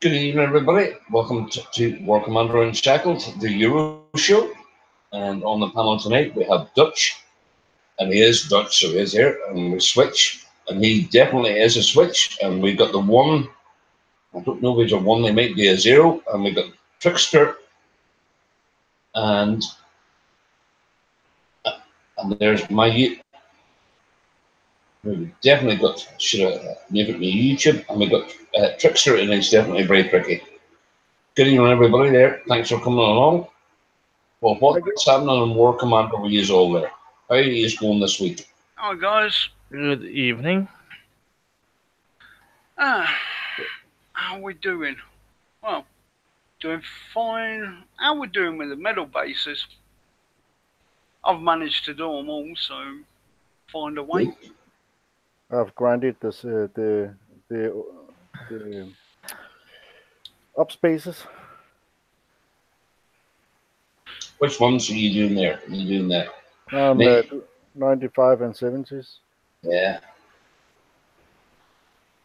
Good evening, everybody. Welcome to War Commander Unshackled, the Euro show. And on the panel tonight, we have Dutch, and he is Dutch, so he is here. And we switch, and he definitely is a switch. And we got the one, I don't know if it's a one, they might be a zero. And we got Trickster, and and there's my. We definitely got, should have made it my YouTube, and we got Trickster, and he's definitely very tricky. Good evening, everybody there. Thanks for coming along. Well, what's happening on War Commander with you all there? How are you going this week? Hi guys. Good evening. How are we doing? Well, doing fine. How are we doing with the medal bases? I've managed to do them all, so find a way. I've grinded this the up spaces. Which ones are you doing there? Are you doing that? 95 and 70s. Yeah.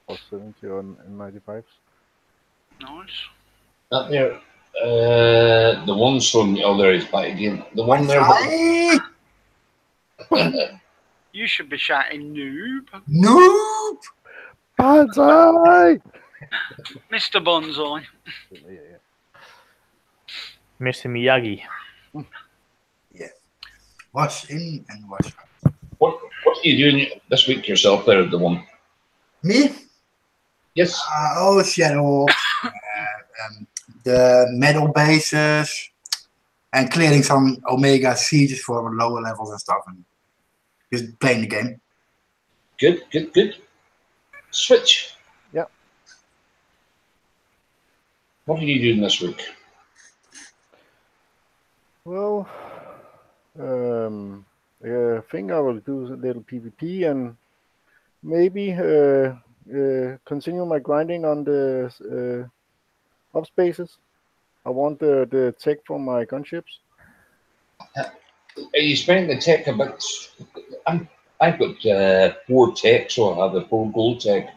Or 70 or 95s. Nice. Not there. The one from there is back again. The one there. You should be shouting noob. Noob! Bonsai! Mr. Bonsai. Yeah. Mr. Miyagi. Yeah. Wash in and wash out. What are you doing this week yourself there, the one? Me? Yes. Shadow. The metal bases. And clearing some Omega sieges for lower levels and stuff. And just playing the game. Good. Switch. Yeah. What are you doing this week? Well, I think I will do a little PvP and maybe continue my grinding on the up spaces. I want the tech from my gunships. Are you spending the tech a bit? I've got 4 tech, so I have the 4 gold tech.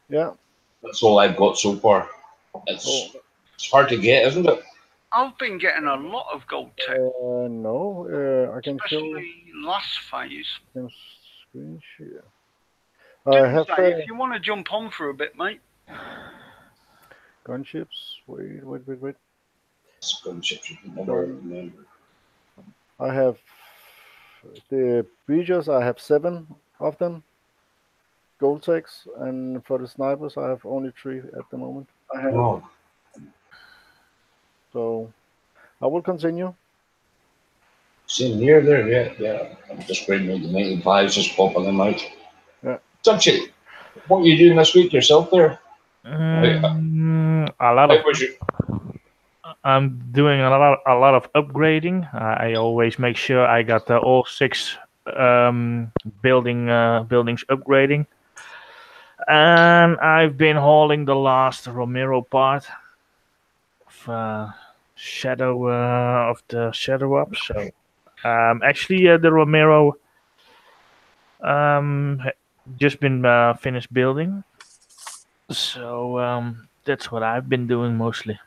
Yeah. That's all I've got so far. It's hard to get, isn't it? I've been getting a lot of gold tech. No, I can especially last phase. Screen share. If you want to jump on for a bit, mate. Gunships. Wait. Gunships, you never remember. I have the breachers. I have 7 of them. Gold techs, and for the snipers, I have only 3 at the moment. So I will continue. Same here there, yeah. I'm just bringing the 95s, just popping them out. Yeah. Touchy, what are you doing this week yourself there? A lot of. I'm doing a lot of upgrading. I always make sure I got all 6 buildings upgrading, and I've been hauling the last Romero part of shadow of the shadow up. So actually, the Romero just been finished building. So that's what I've been doing mostly.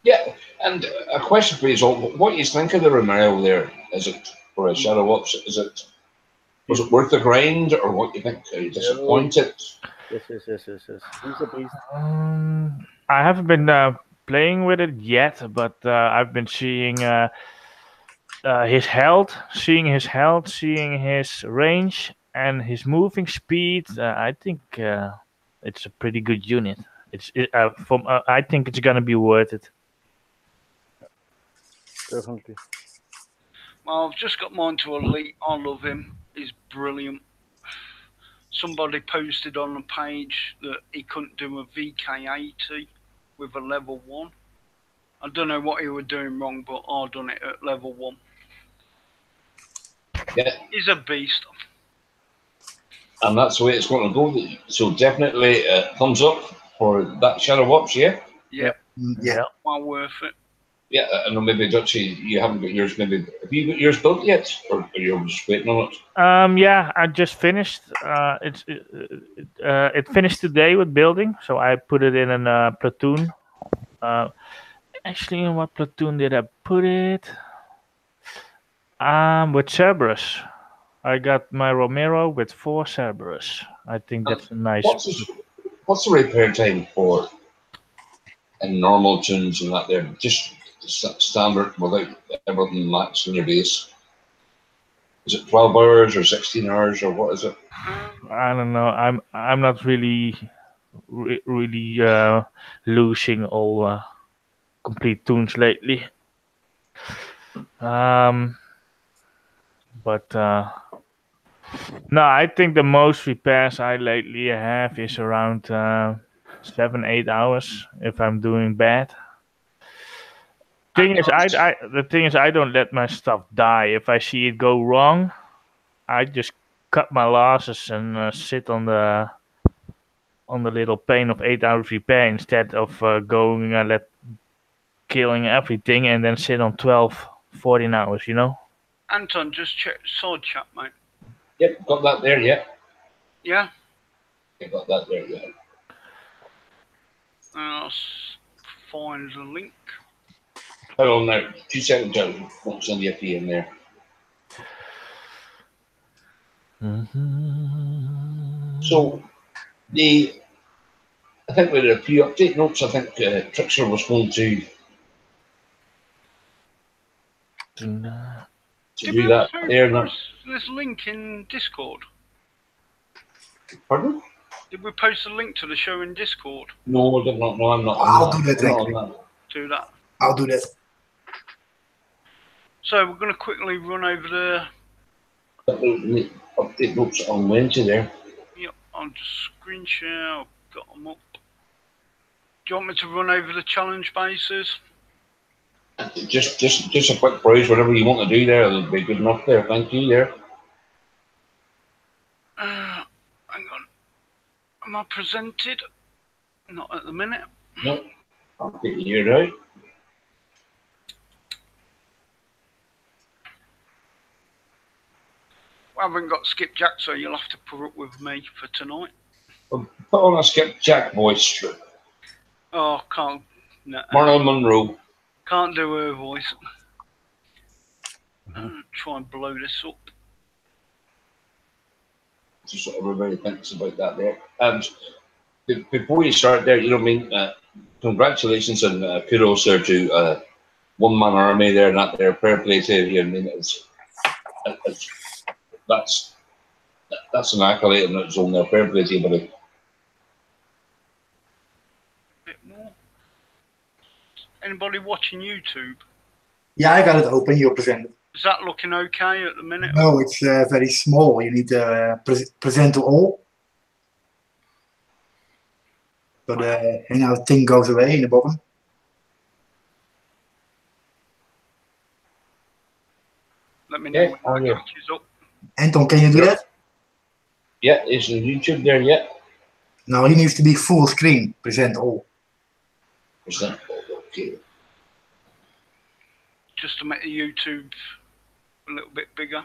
Yeah, and a question for you all: what do you think of the Romero there? Is it for a shadow ups? Was it worth the grind, or what do you think? Are you disappointed? Yes. He's a beast. I haven't been playing with it yet, but I've been seeing his health, seeing his range, and his moving speed. I think it's a pretty good unit. I think it's gonna be worth it. Definitely. Well, I've just got mine to elite. I love him. He's brilliant. Somebody posted on the page that he couldn't do a VK80 with a level 1. I don't know what he was doing wrong, but I done it at level 1. Yeah. He's a beast. And that's the way it's going to go. So definitely thumbs up for that shadow ups, yeah? Yeah. Yeah. Well worth it. Yeah, I know maybe Dutchie, you haven't got yours. Maybe have you got yours built yet, or you're just waiting on it? Yeah, I just finished. It finished today with building, so I put it in a platoon. Actually, in what platoon did I put it? With Cerberus. I got my Romero with 4 Cerberus. I think that's a nice. What's the repair time for in normal tunes and that? They're just standard without everything matched in your base. Is it 12 hours or 16 hours or what is it? I don't know. I'm not really losing all complete tunes lately. But no, I think the most repairs I lately have is around 7-8 hours if I'm doing bad. The thing is, I don't let my stuff die. If I see it go wrong, I just cut my losses and sit on the little pain of 8 hours repair instead of going killing everything and then sit on 12, 14 hours. Anton, just check sword chat, mate. Yep, got that there, yeah. Yeah? Yeah, got that there, yeah. I'll find the link. Hold on now, 2 seconds, Joe. Won't send you a key in there. So, I think we had a few update notes. I think Trixer was going to do that there. This link in Discord. Pardon? Did we post a link to the show in Discord? No, I did not. No, I'm not. I'll do that. Do that. I'll do that. So we're going to quickly run over the update notes on Wednesday there. Yep, I'll just screen share. I've got them up. Do you want me to run over the challenge bases? Just a quick browse, whatever you want to do there, it'll be good enough there. Thank you there. Hang on. Am I presented? Not at the minute. No, I'll get you here out. I haven't got Skipjack, so you'll have to put up with me for tonight. Well, put on a Skipjack voice. Oh, can't. No. Marilyn Monroe. Can't do her voice. Try and blow this up. Just what everybody thinks about that there. And before you start there, you know what I mean? Congratulations and kudos there to one-man army there, not their fair play to you. I mean, that's an accolade and it's on their fair play to you, buddy. Bit more. Anybody watching YouTube? Yeah, I got it open. You're presented. Is that looking okay at the minute? No, it's very small. You need to present to all. So the hangout thing goes away in the bottom. Let me know when that catches up. Anton, can you do that? Yeah, it's on YouTube there, yeah. No, he needs to be full screen. Present all. Present all, okay. Just to make the YouTube a little bit bigger.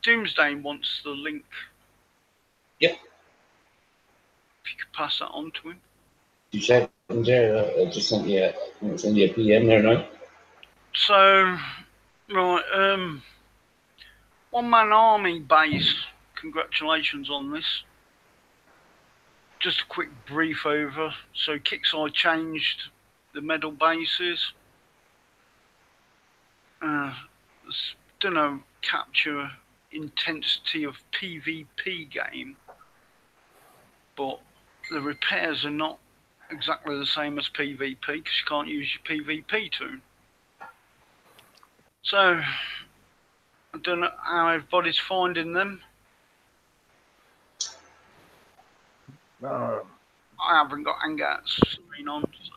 Doomsday wants the link. Yep. If you could pass that on to him. 2 seconds there. I just sent you a PM there now. So, right, one-man army base. Congratulations on this. Just a quick brief over. So, Kickside changed the medal bases. Don't know, capture intensity of PvP game, but the repairs are not exactly the same as PvP because you can't use your PvP tool. So I don't know how everybody's finding them. I haven't got Hangout's screen on, so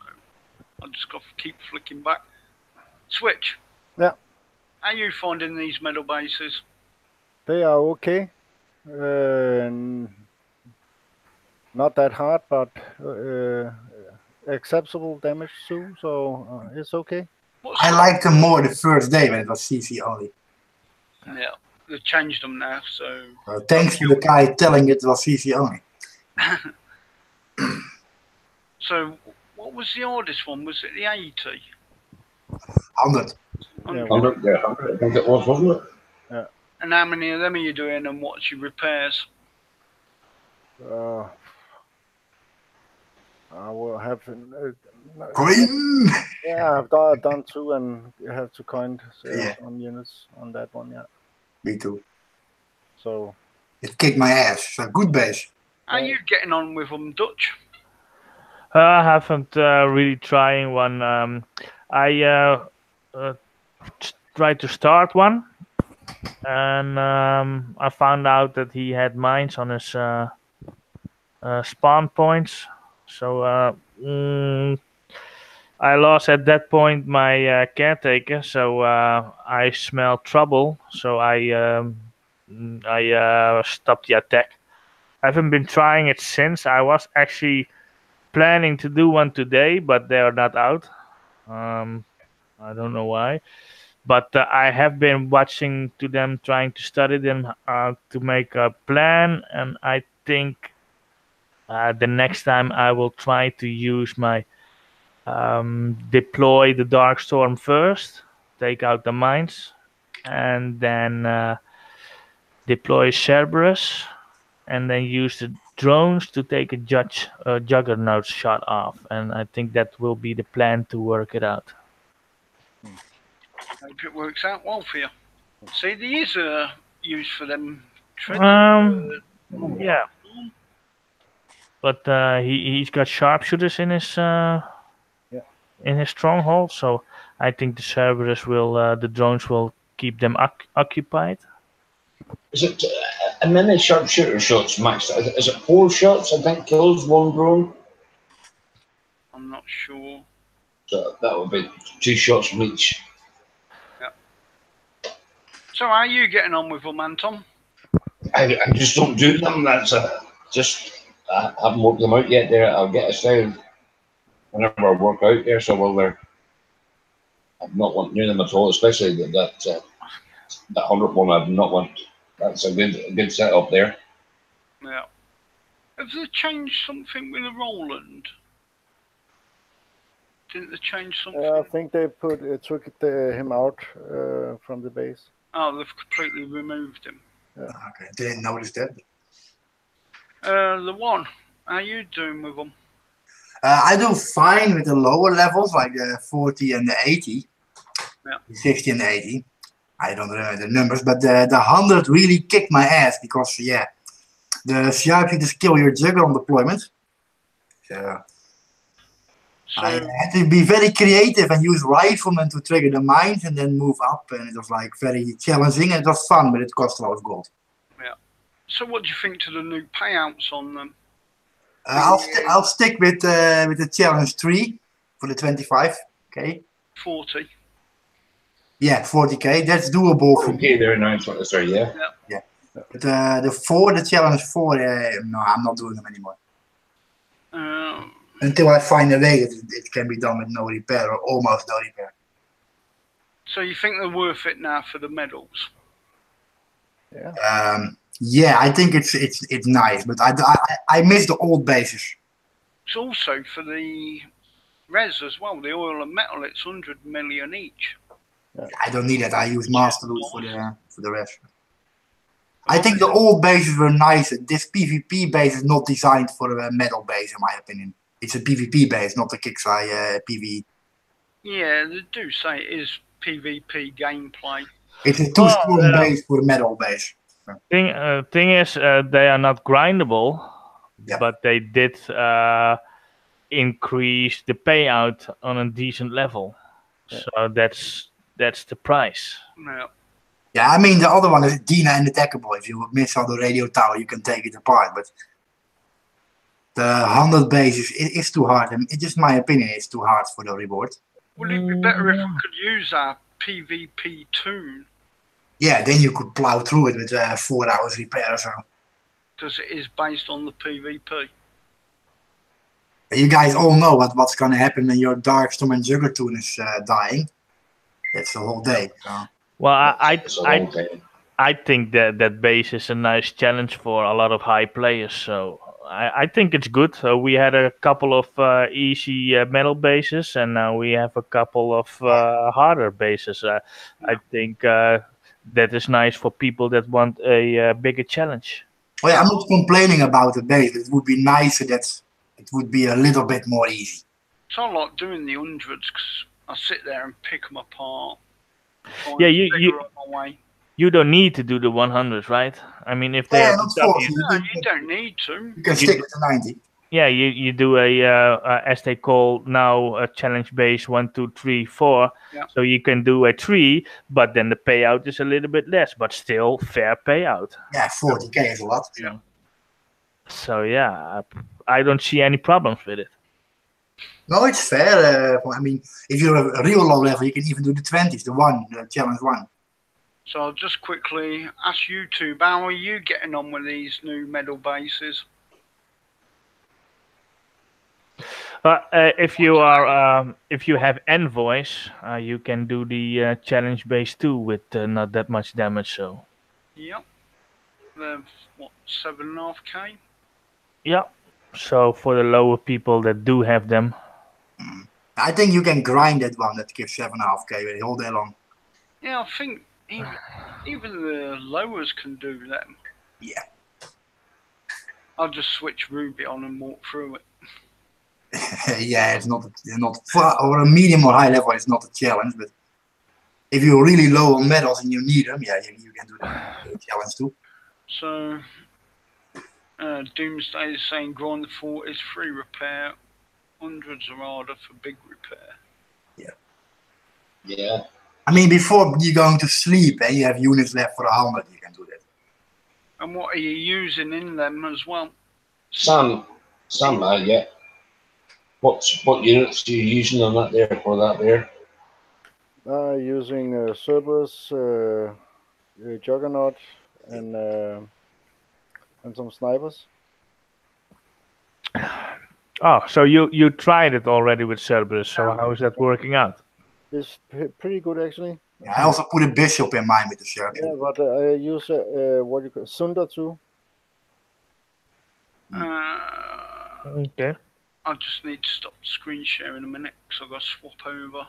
I just got to keep flicking back. Switch. Yeah. How are you finding these medal bases? They are okay. Not that hard, but acceptable damage too, so it's okay. What's I liked them more the first day when it was CC only. Yeah, they've changed them now, so. Thanks to the guy telling it was CC only. So, what was the hardest one? Was it the 80? 100. Yeah, 100, yeah, 100, I think it was, wasn't it? Yeah. And how many of them are you doing, and what's your repairs? I will have. Green! Yeah, I've done 2 and have to coin Yeah. on units on that one. Yeah. Me too. So. It kicked my ass. It's a good base. How are you getting on with them, Dutch? I haven't really trying one. I tried to start one, and I found out that he had mines on his spawn points. So I lost at that point my caretaker. So I smelled trouble. So I stopped the attack. I haven't been trying it since. I was actually planning to do one today, but they are not out. I don't know why, but I have been watching to them, trying to study them to make a plan, and I think the next time I will try to use my deploy the dark storm first, take out the mines, and then deploy Cerberus, and then use the drones to take a juggernaut shot off, and I think that will be the plan to work it out. Hope it works out well for you. See, there is a use for them. Yeah, but he's got sharpshooters in his stronghold, so I think the Cerberus will the drones will keep them occupied. Is it a many sharpshooter shots max? Is it 4 shots? I think kills 1 drone. I'm not sure. So that would be 2 shots from each. Yeah. So how are you getting on with them, Anton? I just don't do them. That's I haven't worked them out yet. There, I'll get a sound whenever I work out there. So I've not want near them at all. Especially that 100 one. I've not want. That's a good setup there. Yeah. Have they changed something with the Roland? Didn't they change something? I think they took him out from the base. Oh, they've completely removed him. Yeah. Okay, didn't notice that. The one. How are you doing with them? I do fine with the lower levels, like the 40 and the 80. Yeah. The 60 and the 80. I don't remember the numbers, but the 100 really kicked my ass because, yeah, the sharpshooters kill your jugger on deployment. So I had to be very creative and use riflemen to trigger the mines and then move up, and it was like very challenging and it was fun, but it cost a lot of gold. Yeah. So what do you think to the new payouts on them? I'll stick with the challenge 3 for the 25k. 40. Yeah, 40k. That's doable for me. Okay, there now. Sorry, yeah. Yeah. But the challenge 4, no, I'm not doing them anymore. Until I find a way that it can be done with no repair or almost no repair. So you think they're worth it now for the medals? Yeah. Yeah, I think it's nice, but I miss the old bases. It's also for the res as well. The oil and metal. It's 100 million each. Yeah. I don't need that. I use master loot for the rest. I think the old bases were nice. This PvP base is not designed for a metal base, in my opinion. It's a PvP base, not a Kixeye PvE. Yeah, they do say it is PvP gameplay. It's a too strong base for a metal base. Thing is, they are not grindable, but they did increase the payout on a decent level. So that's the price. Yeah. Yeah, I mean the other one is Dina and attackable. If you miss on the radio tower, you can take it apart. But the 100 base is too hard. And it's just my opinion. It's too hard for the reward. Would it be better if we could use our PvP tune? Yeah, then you could plow through it with 4 hours repair or so. Because it is based on the PvP. You guys all know what's gonna happen when your Darkstorm and Jugglertoon is dying. That's the whole day. So. Well, It's a long time. I think that base is a nice challenge for a lot of high players. So I think it's good. We had a couple of easy metal bases, and now we have a couple of harder bases. I think that is nice for people that want a bigger challenge. Oh, yeah, I'm not complaining about the base. It would be nicer that it would be a little bit more easy. So I like doing the hundreds because I sit there and pick them apart. Yeah, you don't need to do the 100s, right? I mean, if they Yeah, have not the W, forced. No, you don't need to. You can stick with the 90. yeah, you do as they call now a challenge base 1, 2, 3, 4. Yeah. So you can do a 3, but then the payout is a little bit less, but still fair payout. Yeah, 40k is a lot. Yeah. So yeah, I don't see any problems with it. No, it's fair. I mean, if you're a real low level, you can even do the 20s, the challenge 1. So I'll just quickly ask you two, how are you getting on with these new medal bases? If you have envoys, you can do the challenge base 2 with not that much damage. So Yep. They're what, 7.5k? yeah. So for the lower people that do have them, I think you can grind that one that gives 7.5k all day long. Yeah, I think even the lowers can do them. Yeah. I'll just switch Ruby on and walk through it. Yeah, it's not for a medium or high level. It's not a challenge, but if you're really low on medals and you need them, yeah, you can do the challenge too. So Doomsday is saying grind the 4 is free repair. Hundreds are harder for big repair. Yeah. I mean, before you're going to sleep, you have units left for 100. You can do that. And what are you using in them as well? Some, yeah. What units are you using on that there for that there? Using Cerberus, Juggernaut, and some snipers. oh, so you tried it already with Cerberus. So how is that working out? It's pretty good actually. Yeah, I also put a bishop in mind with the shirt. Yeah, but I use what you call Sunda too. Okay. I just need to stop screen sharing a minute because I've got to swap over.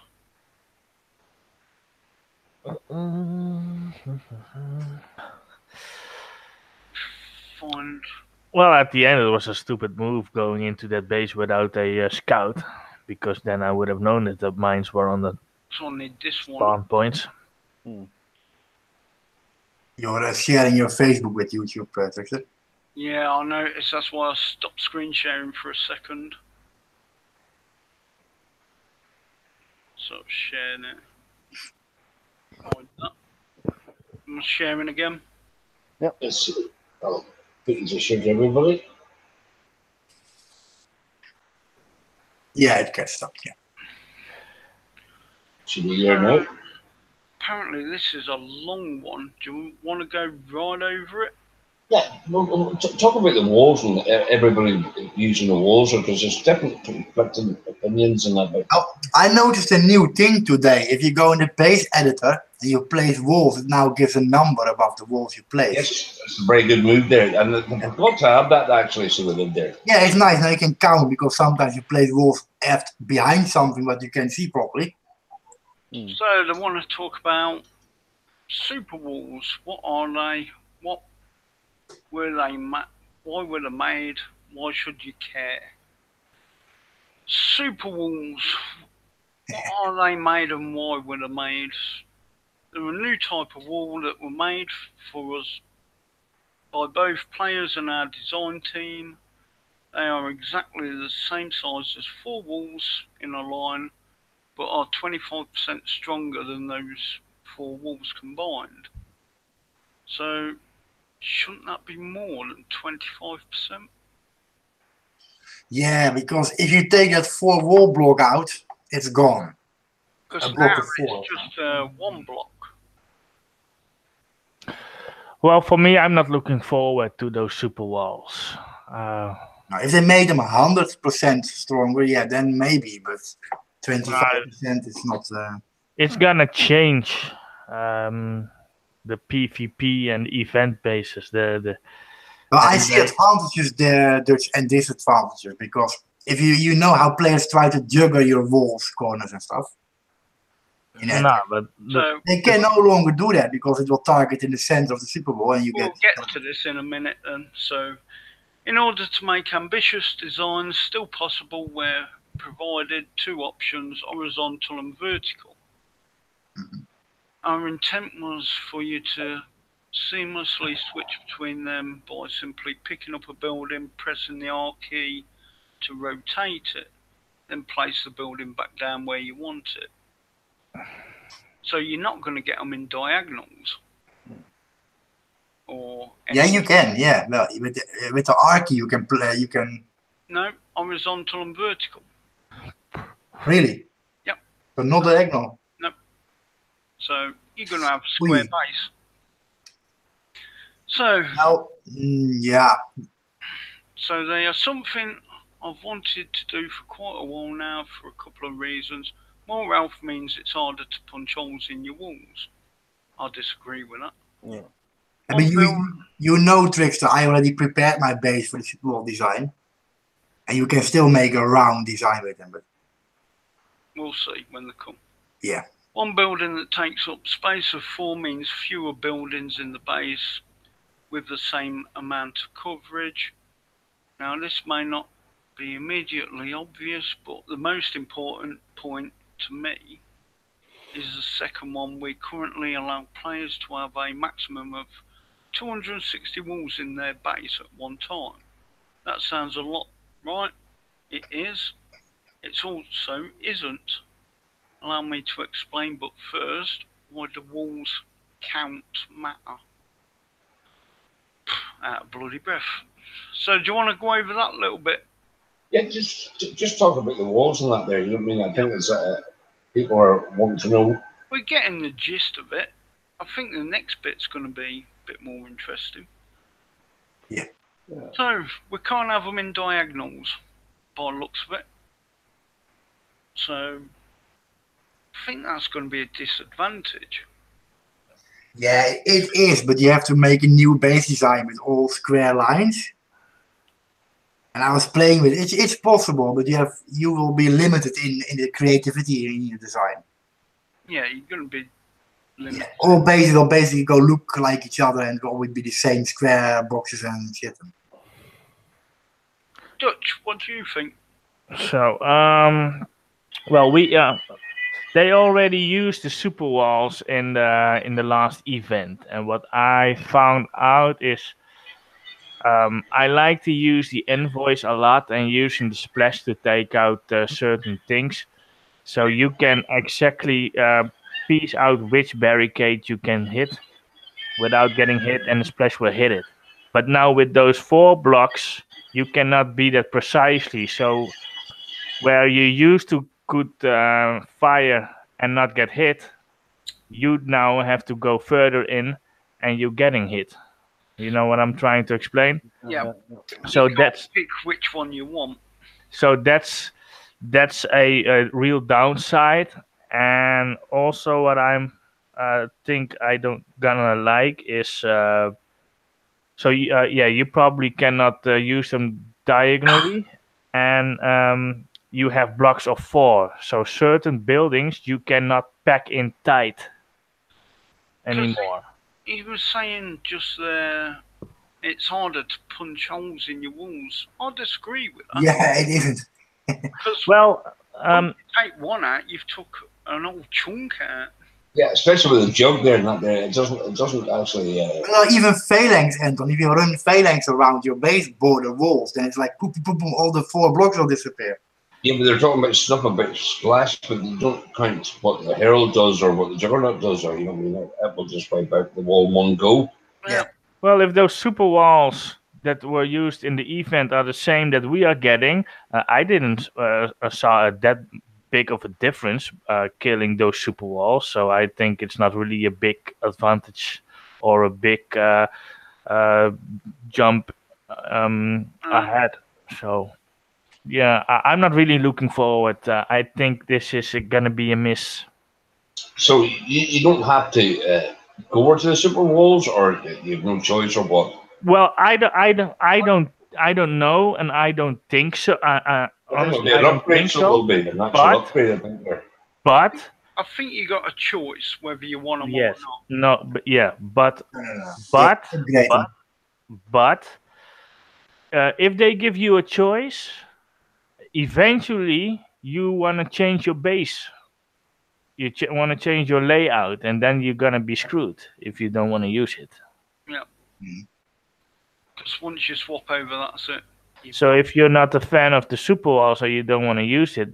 Find. Well, at the end, it was a stupid move going into that base without a scout, because then I would have known that the mines were on the So I need this one. spawn points. You're sharing your Facebook with YouTube, Trickster. Yeah, I noticed. That's why I stopped screen sharing for a second. So sharing it. I'm sharing again. Let's see. I'll put it to share to everybody. Yeah, it gets stuck. Yeah. Should be here now. Apparently, this is a long one. Do you want to go right over it? Yeah, well, talk about the walls and everybody using the walls, because there's different conflicting opinions and that. But Oh, I noticed a new thing today. If you go in the base editor and you place walls, it now gives a number above the walls you place. yes, it's a very good move there, and I forgot to have that actually, so we did there. Yeah, it's nice. Now you can count because sometimes you place walls behind something what you can see properly. So they want to talk about super walls. What are they? What were they? Why were they made? Why should you care? Super walls. What are they made and why were they made? They're a new type of wall that were made for us by both players and our design team. They are exactly the same size as 4 walls in a line, but are 25% stronger than those 4 walls combined. So, shouldn't that be more than 25%? Yeah, because if you take that 4 wall block out, it's gone. Because A block now of 4. it's just 1 block. Well, for me, I'm not looking forward to those super walls. No, Now, if they made them 100% stronger, yeah, then maybe, but 25% is not. It's gonna change the PvP and event basis. Well, I and see advantages there, Dutch, and disadvantages because if you know how players try to juggle your walls, corners, and stuff. no, but So They can no longer do that because it will target in the center of the Super Bowl, and you we'll get to this in a minute then. So in order to make ambitious designs still possible, we're provided two options, horizontal and vertical. Our intent was for you to seamlessly switch between them by simply picking up a building, pressing the R key to rotate it, then place the building back down where you want it. So you're not going to get them in diagonals. Or yeah, you can. Yeah, well, with the R key, you can play. You can. No, horizontal and vertical. Really? Yep. But not diagonal. No. So you're going to have square Oui. base. So Now, yeah. So they are something I've wanted to do for quite a while now for a couple of reasons. More health means it's harder to punch holes in your walls. I disagree with that. Yeah. I mean, you know, Trickster, I already prepared my base for the Super Bowl design. And you can still make a round design with them, but We'll see when they come. yeah. One building that takes up space of 4 means fewer buildings in the base with the same amount of coverage. Now this may not be immediately obvious, but the most important point to me is the second one. We currently allow players to have a maximum of 260 walls in their base at one time. That sounds a lot, right? It is. It also isn't. Allow me to explain, but first, why the walls count matter. Out of bloody breath. So do you want to go over that a little bit? Yeah, just talk about the walls and that there. You know what I mean? I think it's people are wanting to know. We're getting the gist of it. I think the next bit's going to be a bit more interesting. Yeah. So we can't have them in diagonals by the looks of it. So I think that's going to be a disadvantage. Yeah, it is, but you have to make a new base design with all square lines. And I was playing with it. It's possible, but you will be limited in the creativity in your design. Yeah, you're going to be limited. Yeah. All bases will basically go look like each other and will always be the same square boxes and shit. Dutch, what do you think? So, well, they already used the super walls in the last event, and what I found out is I like to use the invoice a lot and using the splash to take out certain things, so you can exactly piece out which barricade you can hit without getting hit, and the splash will hit it. But now with those 4 blocks, you cannot be that precisely. So where you used to could fire and not get hit, you now have to go further in, and you're getting hit. You know what I'm trying to explain? Yeah. So you that's pick which one you want. so that's a real downside, and also what I'm think I don't gonna like is you probably cannot use them diagonally, and you have blocks of 4. So certain buildings you cannot pack in tight anymore. He was saying just there, it's harder to punch holes in your walls. I disagree with that. Yeah, it isn't. Because Well, when you take one out, you've took an old chunk out. Yeah, especially with the jug there and that there. It doesn't actually. Well, even phalanx, Anton. If you run phalanx around your base border walls, then it's like poop, poop, poop, all the 4 blocks will disappear. Yeah, but they're talking about stuff about splash, but they don't count what the herald does or what the juggernaut does, or you know, that will just wipe out the wall in one go. Yeah. well, if those super walls that were used in the event are the same that we are getting, I didn't saw that big of a difference killing those super walls. So I think it's not really a big advantage or a big jump ahead. So yeah, I'm not really looking forward. I think this is gonna be a miss. So you don't have to go to the super walls, or you have no choice, or what? Well, I don't know, and I don't think so. I think it'll Honestly, be I an don't upgrade, think so it will so. be an actual But upgrade. I think there. but I think you got a choice whether you want them or yes, not. no, but yeah, No, no, no. They but upgrade but them. but if they give you a choice, eventually you want to change your base. You want to change your layout, and then you're gonna be screwed if you don't want to use it. Yeah. Mhm. Because once you swap over, that's it. So if you're not a fan of the super walls or you don't want to use it,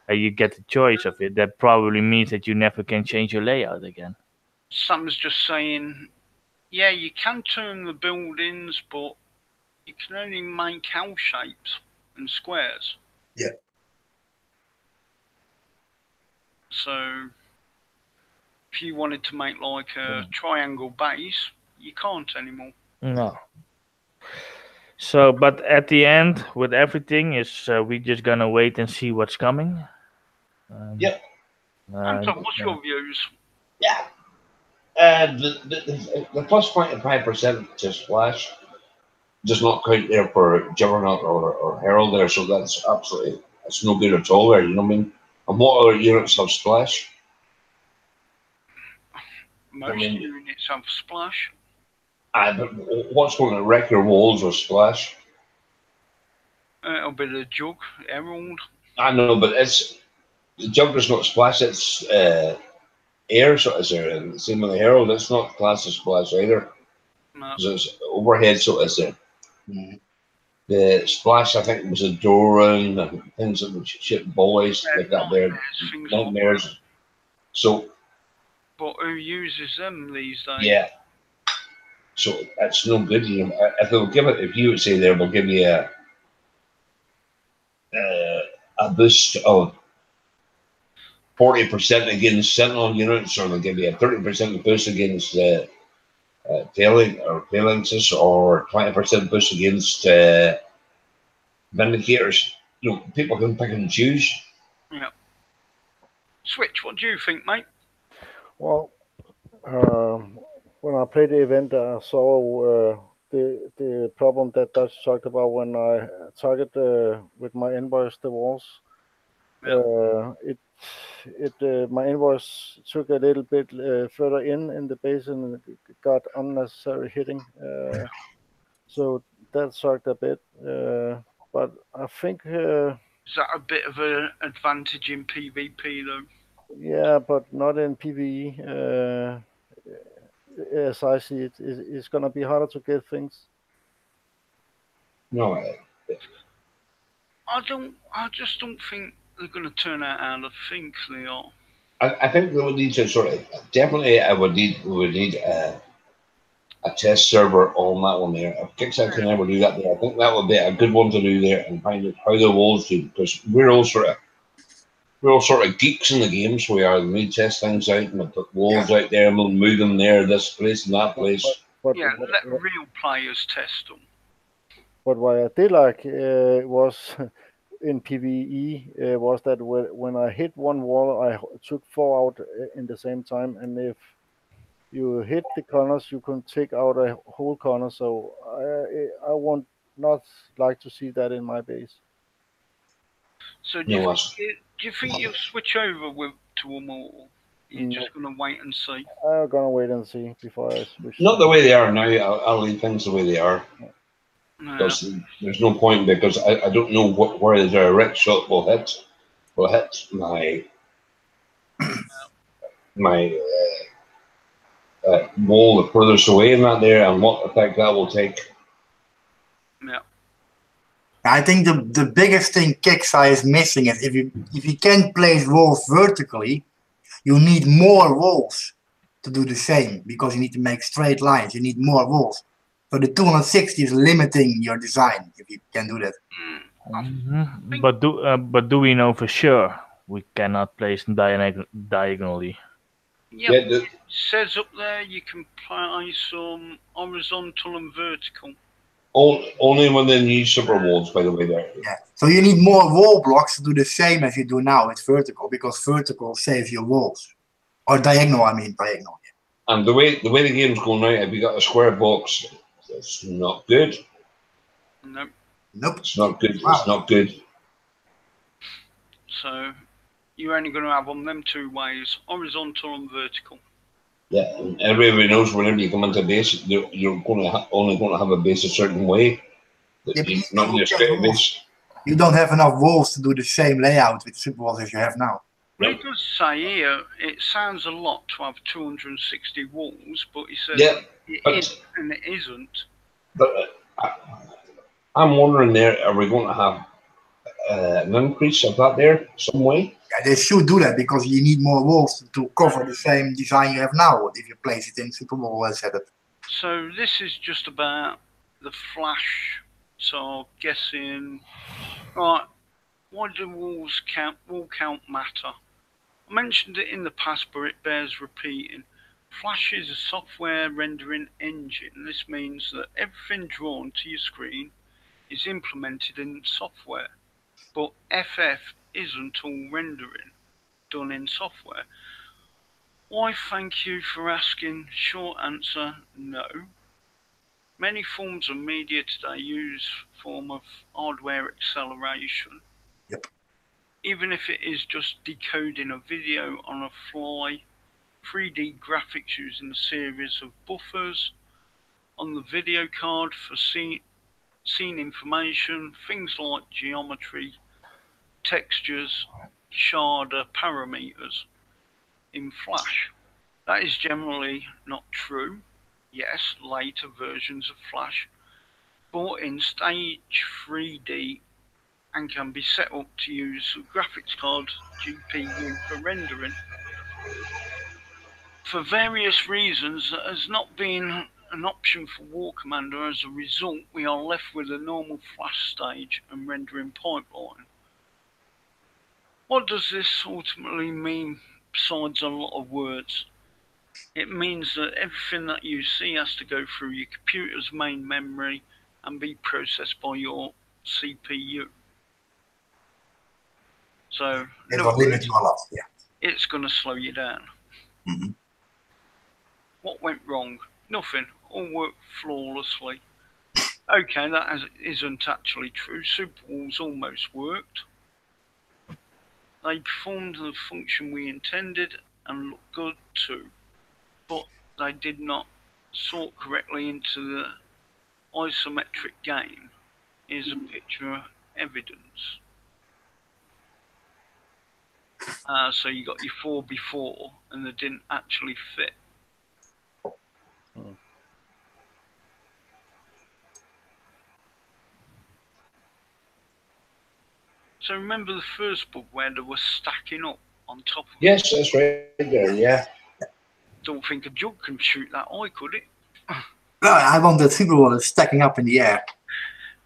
you get the choice of it. That probably means that you never can change your layout again. Sam's just saying, yeah, you can turn the buildings, but you can only make L shapes and squares. Yeah. So if you wanted to make like a triangle base, you can't anymore. No. So, but at the end, with everything, is we just gonna wait and see what's coming. Yep. Anton, what's your views? Yeah. The plus 25% to splash does not count there for Juggernaut or Herald there, so that's absolutely it's no good at all there. You know what I mean? And what other units have splash? Most mean- units have splash. But what's going to wreck your walls with splash? It'll be the Jug, Herald. I know, but it's the Juggernaut's not splash. It's air, so is there. And same with the Herald. It's not class as splash either. No. So it's overhead, so is there. Mhm. The splash, I think, was a Doran and things that would ship boys like that there, Things like nightmares. that. So But who uses them these days? yeah, so that's no good. You know, if they'll give it, if you would say there, we'll give you a boost of 40% against Sentinel units, or they'll give you a 30% boost against phalanxes, or 20% boost against vindicators. You know, people can pick and choose. Yeah. Switch, what do you think, mate? Well, when I played the event, I saw the problem that Dutch talked about when I target with my invoice the walls. My invoice took a little bit further in the base and it got unnecessary hitting. So that sucked a bit. But I think, Is that a bit of an advantage in PvP though? yeah, but not in PvE. As I see it, it's gonna be harder to get things. No, I just don't think they're gonna turn out how I think they are. I think we would need to sort of definitely. We would need a test server on that one there. If Kickstarter can ever do that there, I think that would be a good one to do there and find out how the walls do, because we're all sort of geeks in the games. We are. We test things out and we put walls out there and we'll move them there, this place and that place. But Yeah, let real players test them. But what I did like was in PvE was that when I hit one wall, I took four out in the same time, and if you hit the corners, you can take out a whole corner. So I want not like to see that in my base. So No, do you think you'll switch over to them all? You're just gonna wait and see. I'm gonna wait and see before I switch. not the way they are now. I'll leave things the way they are. Yeah. Because there's no point, because I don't know where the direct shot will hit. Will hit my wall the furthest away in that there, and what effect that will take. Yeah. I think the biggest thing Kixeye is missing is if you can't place walls vertically, you need more walls to do the same, because you need to make straight lines. You need more walls. So the 260 is limiting your design if you can do that. Mm-hmm. But do we know for sure we cannot place them diagonally? Yeah, Yeah, it says up there you can place them horizontal and vertical. Only when they need super walls, by the way. There. Yeah. So you need more wall blocks to do the same as you do now with vertical, because vertical saves your walls. Or diagonal, I mean diagonal. And the way the game's going now, if you got a square box, it's not good. Nope. Nope. It's not good. Wow. It's not good. So you're only going to have them two ways, horizontal and vertical. Yeah, and everybody knows whenever you come into base, you're only going to have a base a certain way. Yeah, Not your straight base. You don't have enough walls to do the same layout with super walls as you have now. Well, he does say here, it sounds a lot to have 260 walls, but he says it is and it isn't. But I'm wondering there, are we going to have an increase of that there some way? Yeah, they should do that because you need more walls to cover the same design you have now if you place it in super wall setup. So this is just about the flash. So I'm guessing, right, why do wall count matter? I mentioned it in the past, but it bears repeating. Flash is a software rendering engine. This means that everything drawn to your screen is implemented in software, but FF isn't all rendering done in software. Why, thank you for asking. Short answer, no. Many forms of media today use form of hardware acceleration. Yep. Even if it is just decoding a video on a fly, 3D graphics using a series of buffers on the video card for scene information, things like geometry, textures, shader parameters in Flash. That is generally not true. Yes, later versions of Flash brought in stage 3D and can be set up to use a graphics card GPU for rendering. For various reasons, that has not been an option for War Commander. As a result, we are left with a normal Flash stage and rendering pipeline. What does this ultimately mean besides a lot of words? It means that everything that you see has to go through your computer's main memory and be processed by your CPU. So, It will limit you a lot, yeah. It's going to slow you down. Mm-hmm. What went wrong? Nothing. All worked flawlessly. Okay, that isn't actually true. Super Walls almost worked. They performed the function we intended and looked good too, but they did not sort correctly into the isometric game. Here's a picture of evidence. So you got your 4x4 and they didn't actually fit. So remember the first book where they were stacking up on top of Yes, that's right there, yeah. Don't think a jug can shoot that high, could it? I want that super wall stacking up in the air.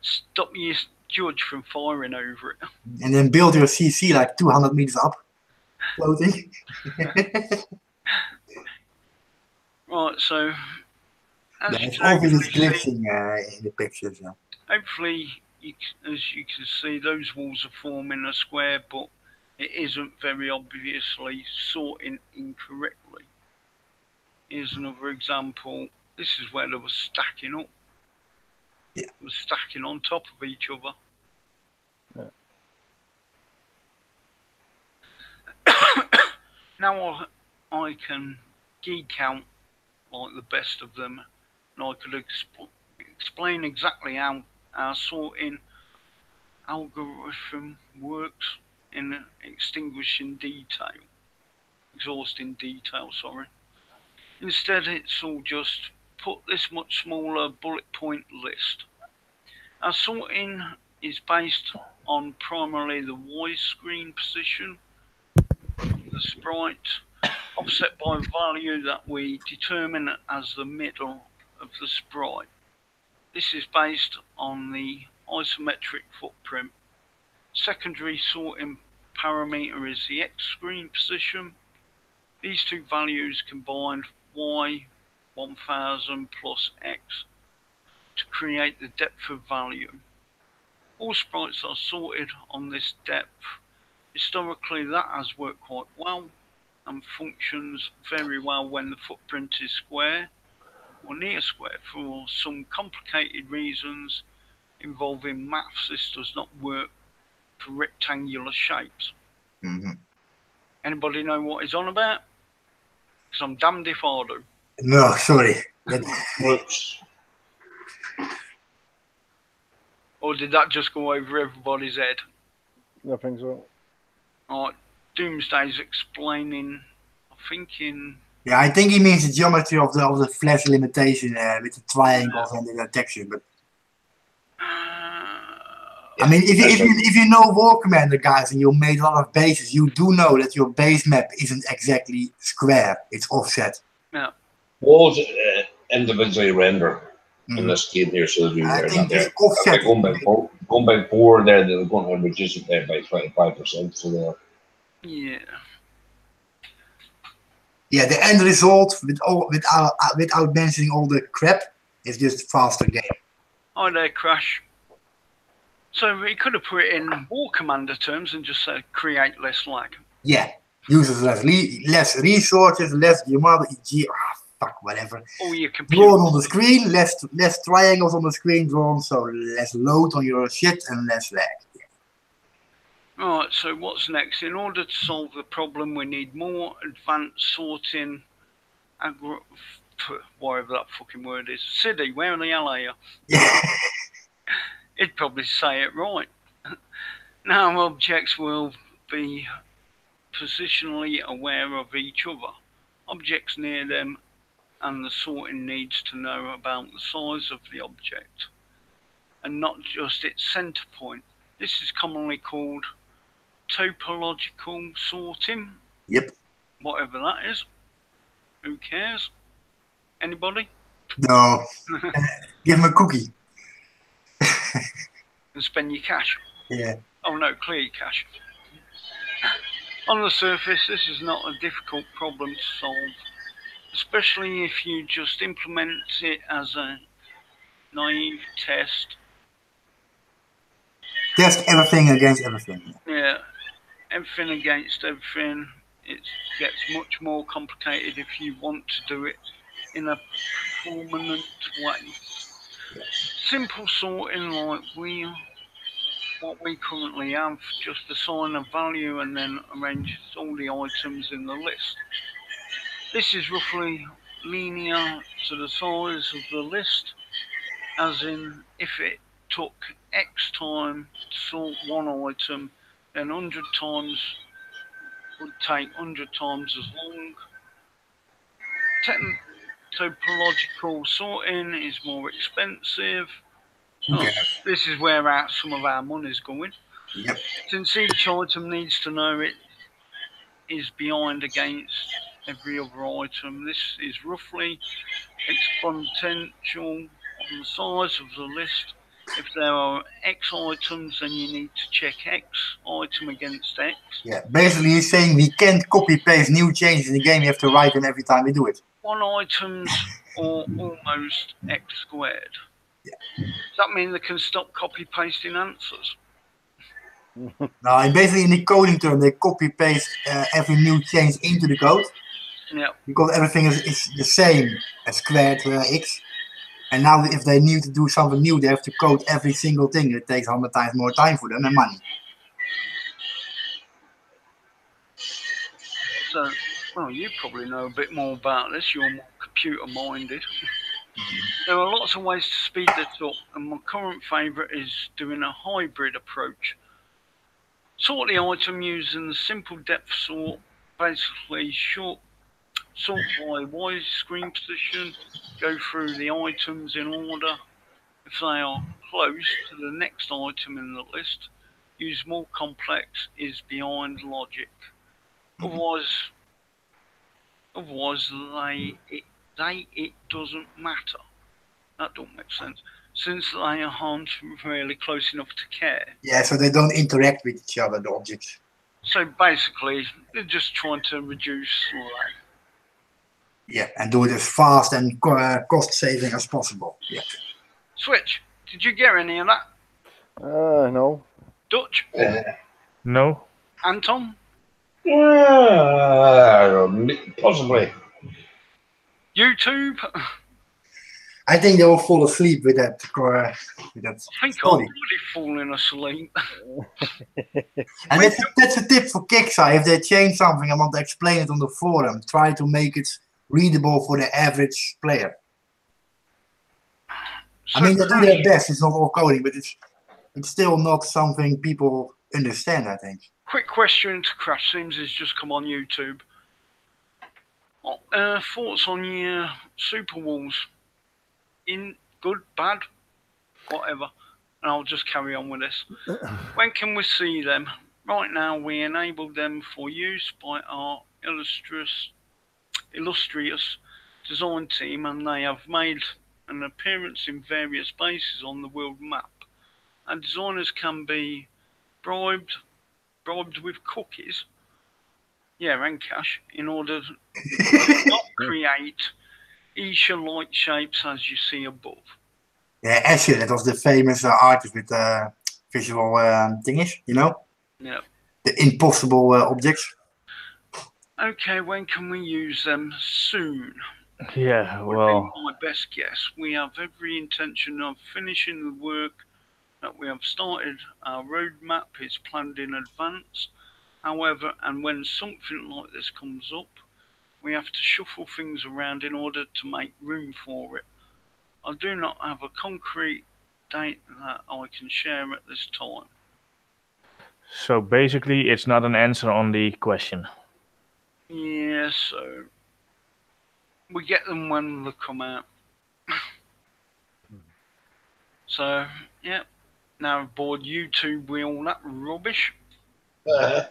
Stop your judge from firing over it. And then build your CC like 200 meters up, floating. Right, so as Yeah, you it's can obviously hopefully glitching in the pictures. Yeah. hopefully, as you can see, those walls are forming a square, but it isn't very obviously sorting incorrectly. Here's another example. This is where they were stacking up. Yeah. They were stacking on top of each other. Yeah. Now I can geek out like the best of them, and I could explain exactly how our sorting algorithm works in exhausting detail, sorry. Instead, it's all just put this much smaller bullet point list. Our sorting is based on primarily the Y screen position of the sprite, offset by value that we determine as the middle of the sprite. This is based on the isometric footprint. Secondary sorting parameter is the X screen position. These two values combined Y 1000 plus X to create the depth of value. All sprites are sorted on this depth. Historically, that has worked quite well and functions very well when the footprint is square or near square. For some complicated reasons involving maths, this does not work for rectangular shapes. Anybody know what he's on about? Because I'm damned if I do. No, sorry. Whoops. Or did that just go over everybody's head? I think so. Alright, Doomsday's explaining, I think in... Yeah, I think he means the geometry of the flash limitation with the triangles and the texture. But I mean, if you know War Commander, guys, and you made a lot of bases, you do know that your base map isn't exactly square; it's offset. Yeah. Walls individually render in this game here, so I think it's offset. Going by 4 there, they're going to reduce it there by 25%. So they're... Yeah. Yeah, the end result without mentioning all the crap is just faster game. Hi there, Crash. So he could have put it in War Commander terms and just said create less lag. Yeah, uses less resources, less whatever. Or your computer. Drawn on the screen, less triangles on the screen drawn, so less load on your shit and less lag. Alright, so what's next? In order to solve the problem, we need more advanced sorting, whatever that fucking word is. Siddy, where the hell are you? He'd probably say it right. Now objects will be positionally aware of each other. Objects near them and the sorting needs to know about the size of the object and not just its center point. This is commonly called topological sorting. Yep. Whatever that is. Who cares? Anybody? No. Give him a cookie. And spend your cash. Yeah. Oh no, clear your cash. On the surface, this is not a difficult problem to solve, especially if you just implement it as a naive test. Test everything against everything. Yeah, everything against everything. It gets much more complicated if you want to do it in a permanent way. Simple sorting like what we currently have, just assign a value and then arrange all the items in the list. This is roughly linear to the size of the list, as in if it took X time to sort one item, then 100 times would take 100 times as long. Topological sorting is more expensive. Okay. This is where some of our money's going. Yep. Since each item needs to know it is behind against every other item, this is roughly exponential on the size of the list. If there are X items, then you need to check X item against X. Yeah, basically he's saying we can't copy paste new changes in the game, we have to write them every time we do it. One items or almost X squared. Yeah. Does that mean they can stop copy pasting answers? No, and basically in the coding term they copy paste every new change into the code. Yeah. Because everything is the same as squared X. And now if they need to do something new, they have to code every single thing. It takes 100 times more time for them and money. So, well, you probably know a bit more about this. You're more computer-minded. There are lots of ways to speed this up, and my current favourite is doing a hybrid approach. Sort the item using the simple depth sort, basically sort by Y screen position, go through the items in order. If they are close to the next item in the list, use more complex is behind logic. Otherwise it doesn't matter. That don't make sense. Since they aren't really close enough to care. Yeah, so they don't interact with each other, the objects. So basically, they're just trying to reduce lag. Yeah, and do it as fast and cost saving as possible. Yeah. Switch, did you get any of that? No. Dutch? No. Anton? Possibly. YouTube? I think they will fall asleep with that. I think I'm story. bloody falling asleep. And that's a tip for Kickstarter. If they change something, I want to explain it on the forum. Try to make it readable for the average player. So I mean, they do their best. It's not all coding, but it's still not something people understand, I think. quick question to Crash Sims has just come on YouTube. Thoughts on your Super Walls? In good, bad, whatever. And I'll just carry on with this. When can we see them? Right now, we enable them for use by our illustrious design team, and they have made an appearance in various bases on the world map. And designers can be bribed with cookies, and cash, in order to not create Escher-like shapes as you see above. Yeah, Escher, that was the famous artist with visual thingies, you know? Yeah. The impossible objects. Okay, when can we use them? Soon. Yeah, Would well, be my best guess. We have every intention of finishing the work that we have started. Our roadmap is planned in advance. However, and when something like this comes up, we have to shuffle things around in order to make room for it. I do not have a concrete date that I can share at this time. so basically it's not an answer on the question. Yeah, so we get them when they come out. So, yeah. Now aboard YouTube with all that rubbish. I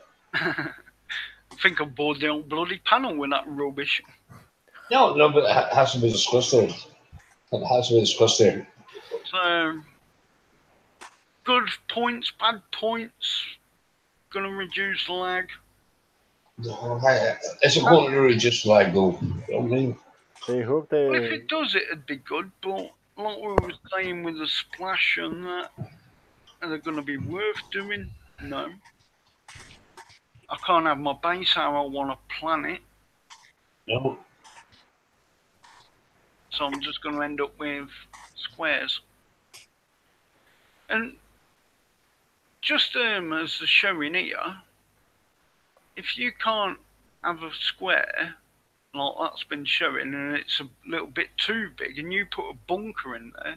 think I'm bored the old bloody panel with that rubbish. No, but it has to be discussed there. It has to be discussed there. So, good points, bad points, gonna reduce the lag. Is it going to reduce lag though? You know what I mean? They hope Well, if they. it does, it'd be good, but like we were saying with the splash and that, are they gonna be worth doing? No. I can't have my base how I want to plan it, No. so I'm just gonna end up with squares. And just as the showing here, if you can't have a square like that's been showing and it's a little bit too big and you put a bunker in there,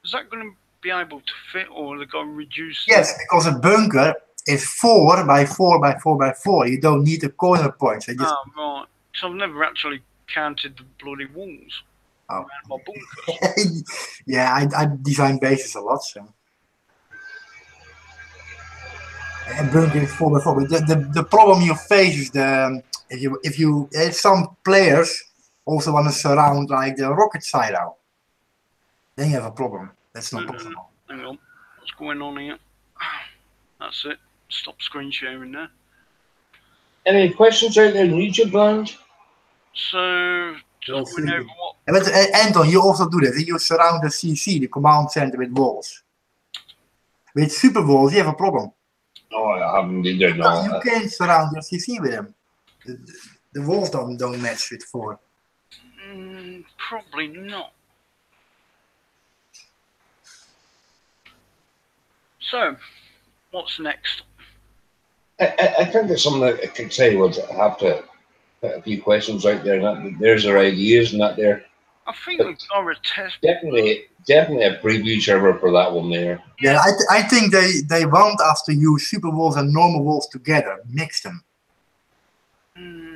is that going to be able to fit, or are they going to reduce? Yes, because a bunker is 4 by 4 by 4 by 4. You don't need a corner point. So just... Oh, right. So I've never actually counted the bloody walls around my bunkers. Yeah, I design bases a lot, so. A bunker is 4 by 4. But the problem you face is if some players also want to surround like the rocket side out, then you have a problem. That's not possible. Hang on, what's going on here? That's it. Stop screen sharing there. Any questions out there in YouTube land? So just going over what. But Anton, you also do that. You surround the CC, the command center, with walls. With super walls, you have a problem. No, I haven't either. No. You can't surround your CC with them. The walls don't match with 4. Probably not. So, what's next? I think it's something that I could say would have to put a few questions out there. There's their ideas and that there. I think we've got a test. Definitely a preview server for that one there. Yeah, I think they want us to use super walls and normal walls together, mix them.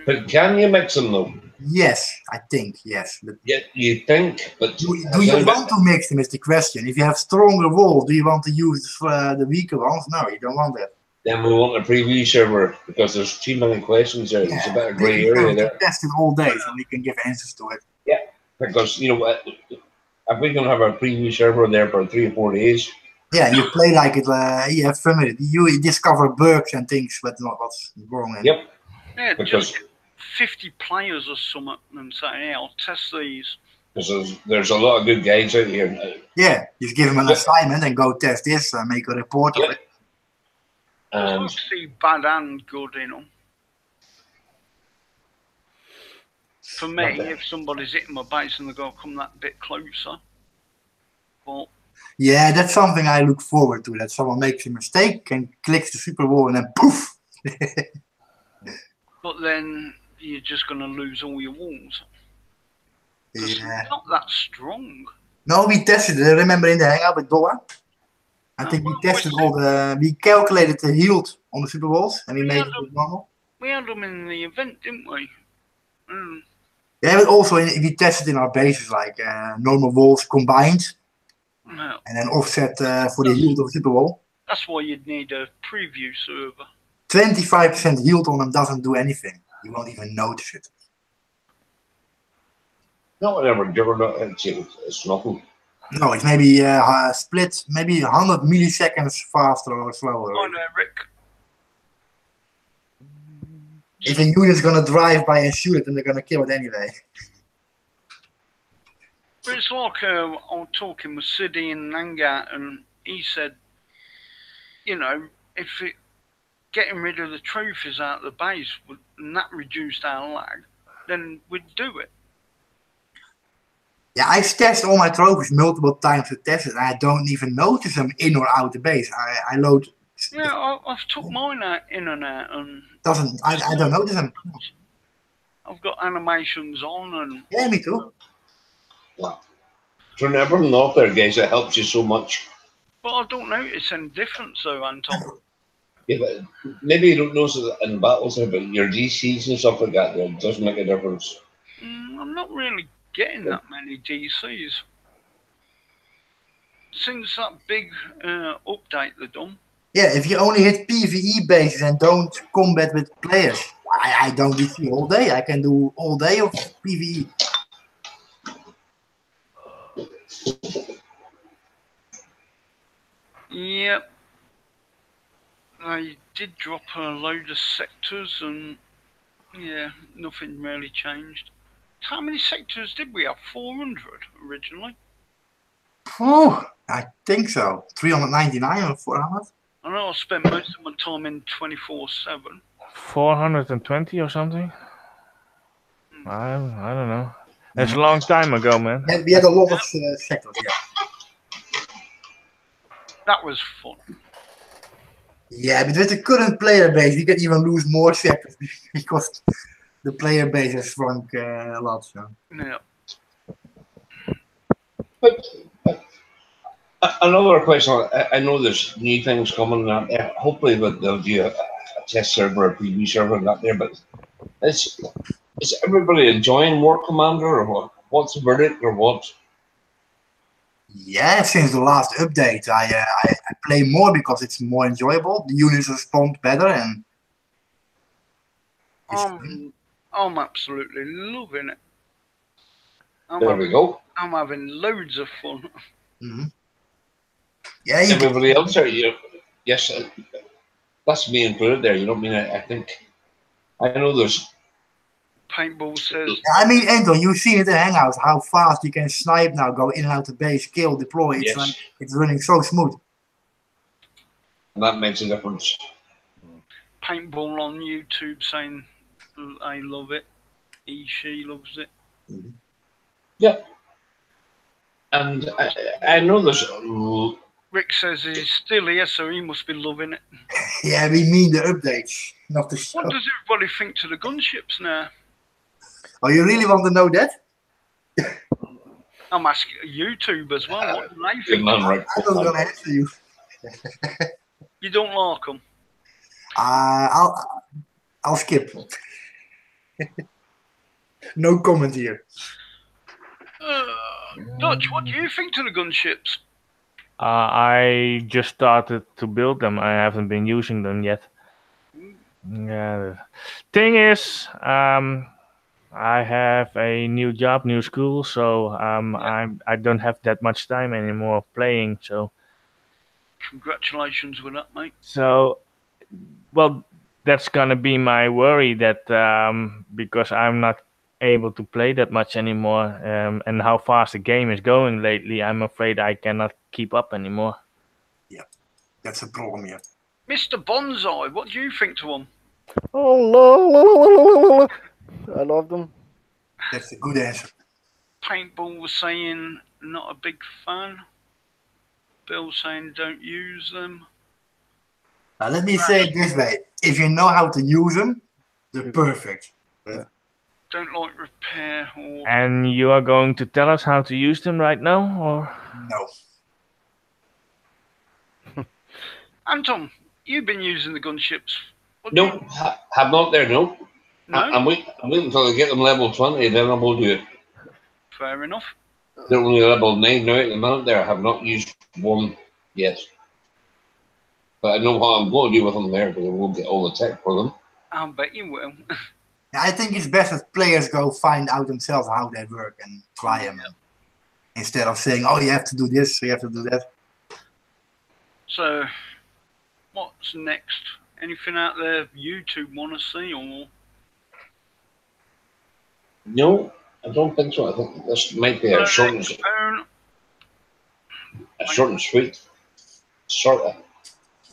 But can you mix them though? Yes, I think, yes. But yeah, you think, but do you want to mix them is the question. If you have stronger walls, do you want to use the weaker ones? No, you don't want that. Then we want a preview server because there's too many questions there. There's a bit of grey area there. Test it all day so we can give answers to it. Yeah, because you know what, if we can have a preview server there for 3 or 4 days. Yeah, you play like it. You have fun with it. You discover bugs and things, but not what's wrong. And yeah, because just 50 players or something and say, "Hey, I'll test these." Because there's a lot of good guys out here now. Yeah, just give them an assignment and go test this and make a report of Yep. it. I And see bad and good in them. For me, Not bad. if somebody's hitting my base and they go come that bit closer, but Yeah, that's something I look forward to. That someone makes a mistake and clicks the super wall and then poof. but then you're just going to lose all your walls. 'Cause Yeah. it's not that strong. No, we tested it. Remember in the hangout with Doa? I think we tested we calculated the yield on the super walls and we made it look normal. We had them in the event, didn't we? Mm. Yeah, but also we tested in our bases like normal walls combined No. and then offset for the yield of the super wall. That's why you'd need a preview server. 25% yield on them doesn't do anything. You won't even notice it. not whatever, it's nothing. No, it's maybe split, maybe 100 milliseconds faster or slower. I know, Rick. If a unit's gonna drive by and shoot it, then they're gonna kill it anyway. But it's like I was talking with Siddy in Nangat, and he said, you know, if getting rid of the trophies out of the base and that reduced our lag, then we'd do it. Yeah, I've tested all my trophies multiple times to test it, and I don't even notice them in or out the base. I load. Yeah, I've took mine out in and out, and I don't notice them. I've got animations on, and Yeah, me too. Wow. So never know there, guys. It helps you so much. but I don't notice any difference though, Anton. Yeah, but maybe you don't notice it in battles, but your DCs and stuff like that, it does make a difference. I'm not really getting that many DCs since that big update they've done. Yeah, if you only hit PvE bases and don't combat with players, I don't DC all day. I can do all day of PvE. Yep. I did drop a load of sectors, and yeah, nothing really changed. How many sectors did we have? 400 originally. Oh, I think so. 399 or 400. I know I spent most of my time in 24/7. 420 or something. I don't know. It's a long time ago, man. Yeah, we had a lot of sectors, yeah. That was fun. Yeah, but with the current player base, we can even lose more sectors because the player base has shrunk a lot. So. Yeah. But another question, I know there's new things coming out there. Hopefully they'll do a test server, a preview server and that there, but is everybody enjoying War Commander or what? What's the verdict or what? Yeah, since the last update, I play more because it's more enjoyable. The units respond better, and I'm absolutely loving it. There we go. I'm having loads of fun. Mm-hmm. Yeah, everybody else are you? Yes, that's me included there. You know what I mean? I think I know there's. Paintball says. I mean, Anton, you've seen it in Hangouts how fast you can snipe now, go in and out the base, kill, deploy. It's like it's running so smooth. And that makes a difference. Paintball on YouTube saying I love it. She loves it. Mm-hmm. Yeah. And I know there's. Rick says he's still here, so he must be loving it. Yeah, we mean the updates, not the show. What does everybody think to the gunships now? Oh, you really want to know that? I'm asking YouTube as well. What do they think? I'm not going to answer you. You don't like them? I'll skip. No comment here. Dutch, what do you think to the gunships? I just started to build them. I haven't been using them yet. Yeah. Thing is, I have a new job, new school, so I don't have that much time anymore playing. So. Congratulations with that, mate. So, well, that's gonna be my worry that because I'm not able to play that much anymore, and how fast the game is going lately, I'm afraid I cannot keep up anymore. Yeah, that's a problem. Yeah. Mr. Bonsai, what do you think to him? Oh, I love them. That's a good answer. Paintball was saying not a big fan. Bill saying don't use them. Now, let me say it this way: if you know how to use them, they're perfect. Don't like repair or And you are going to tell us how to use them right now, or? No. Anton, you've been using the gunships. What do No, you- have not there. No, No? I'm waiting until I get them level 20, then I will do it. Fair enough. They're only level 9 now at the moment. There, I have not used one yet, but I know how I'm going to do with them there because I will get all the tech for them. I'll bet you will. I think it's best that players go find out themselves how they work and try them, instead of saying, "Oh, you have to do this, you have to do that." So, what's next? Anything out there YouTube want to see or? No, I don't think so. I think this might be a short and sweet sort of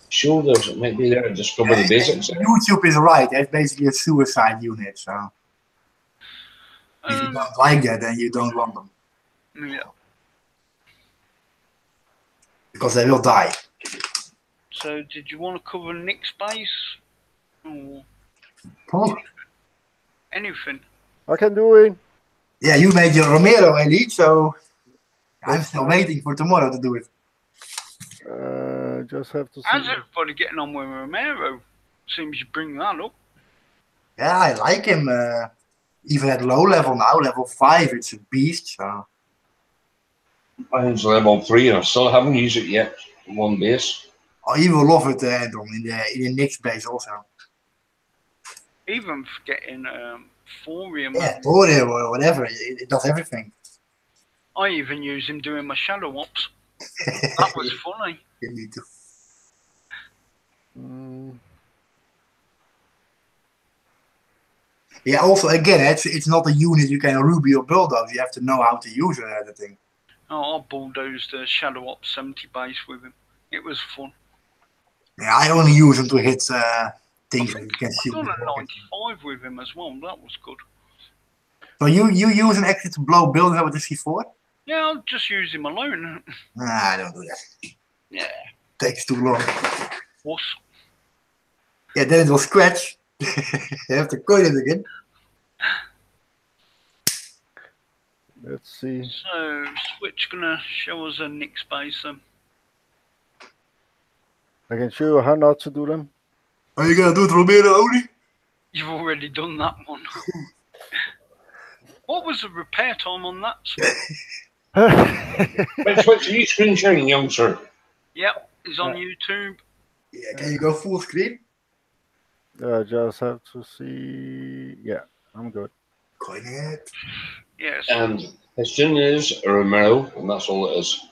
show. There's it might be there and just cover the basics. YouTube is right. It's basically a suicide unit. So if you don't like that, then you don't want them Yeah. because they will die. So, did you want to cover Nick's base or Oh. anything? I can do it. Yeah, you made your Romero elite, so I'm still waiting for tomorrow to do it. Just have to see. How's everybody getting on with Romero? Seems you bring that up. Yeah, I like him. Even at low level now, level 5, it's a beast. So Mine's level 3 and I still haven't used it yet on one base. oh, he will love it, Anton, in the Knicks base also. Even for getting Thorium. Yeah, Thorium or whatever. It does everything. I even use him doing my shadow ops. That was funny. Yeah, me too. Yeah, also, again, it's not a unit you can Ruby or bulldoze. You have to know how to use that thing. Oh, I bulldozed the shadow ops 70 base with him. It was fun. Yeah, I only use him to hit things that you can I shoot. done with a rockets. 95 with him as well. That was good. So you use him actually to blow buildings up with the C4? Yeah, I'll just use him alone. Nah, I don't do that. Yeah. Takes too long. Wuss. Yeah, then it will scratch. You have to coin it again. Let's see. So, Switch gonna show us a Nick's base then. I can show you how not to do them. Are you gonna do it Romero only? You've already done that one. What was the repair time on that? Which are you screen sharing, young sir? Yep, it's on YouTube. Yeah, can you go full screen? I just have to see. Yeah, I'm good. Coin it. Yes. And Piston is a Romero, and that's all it is.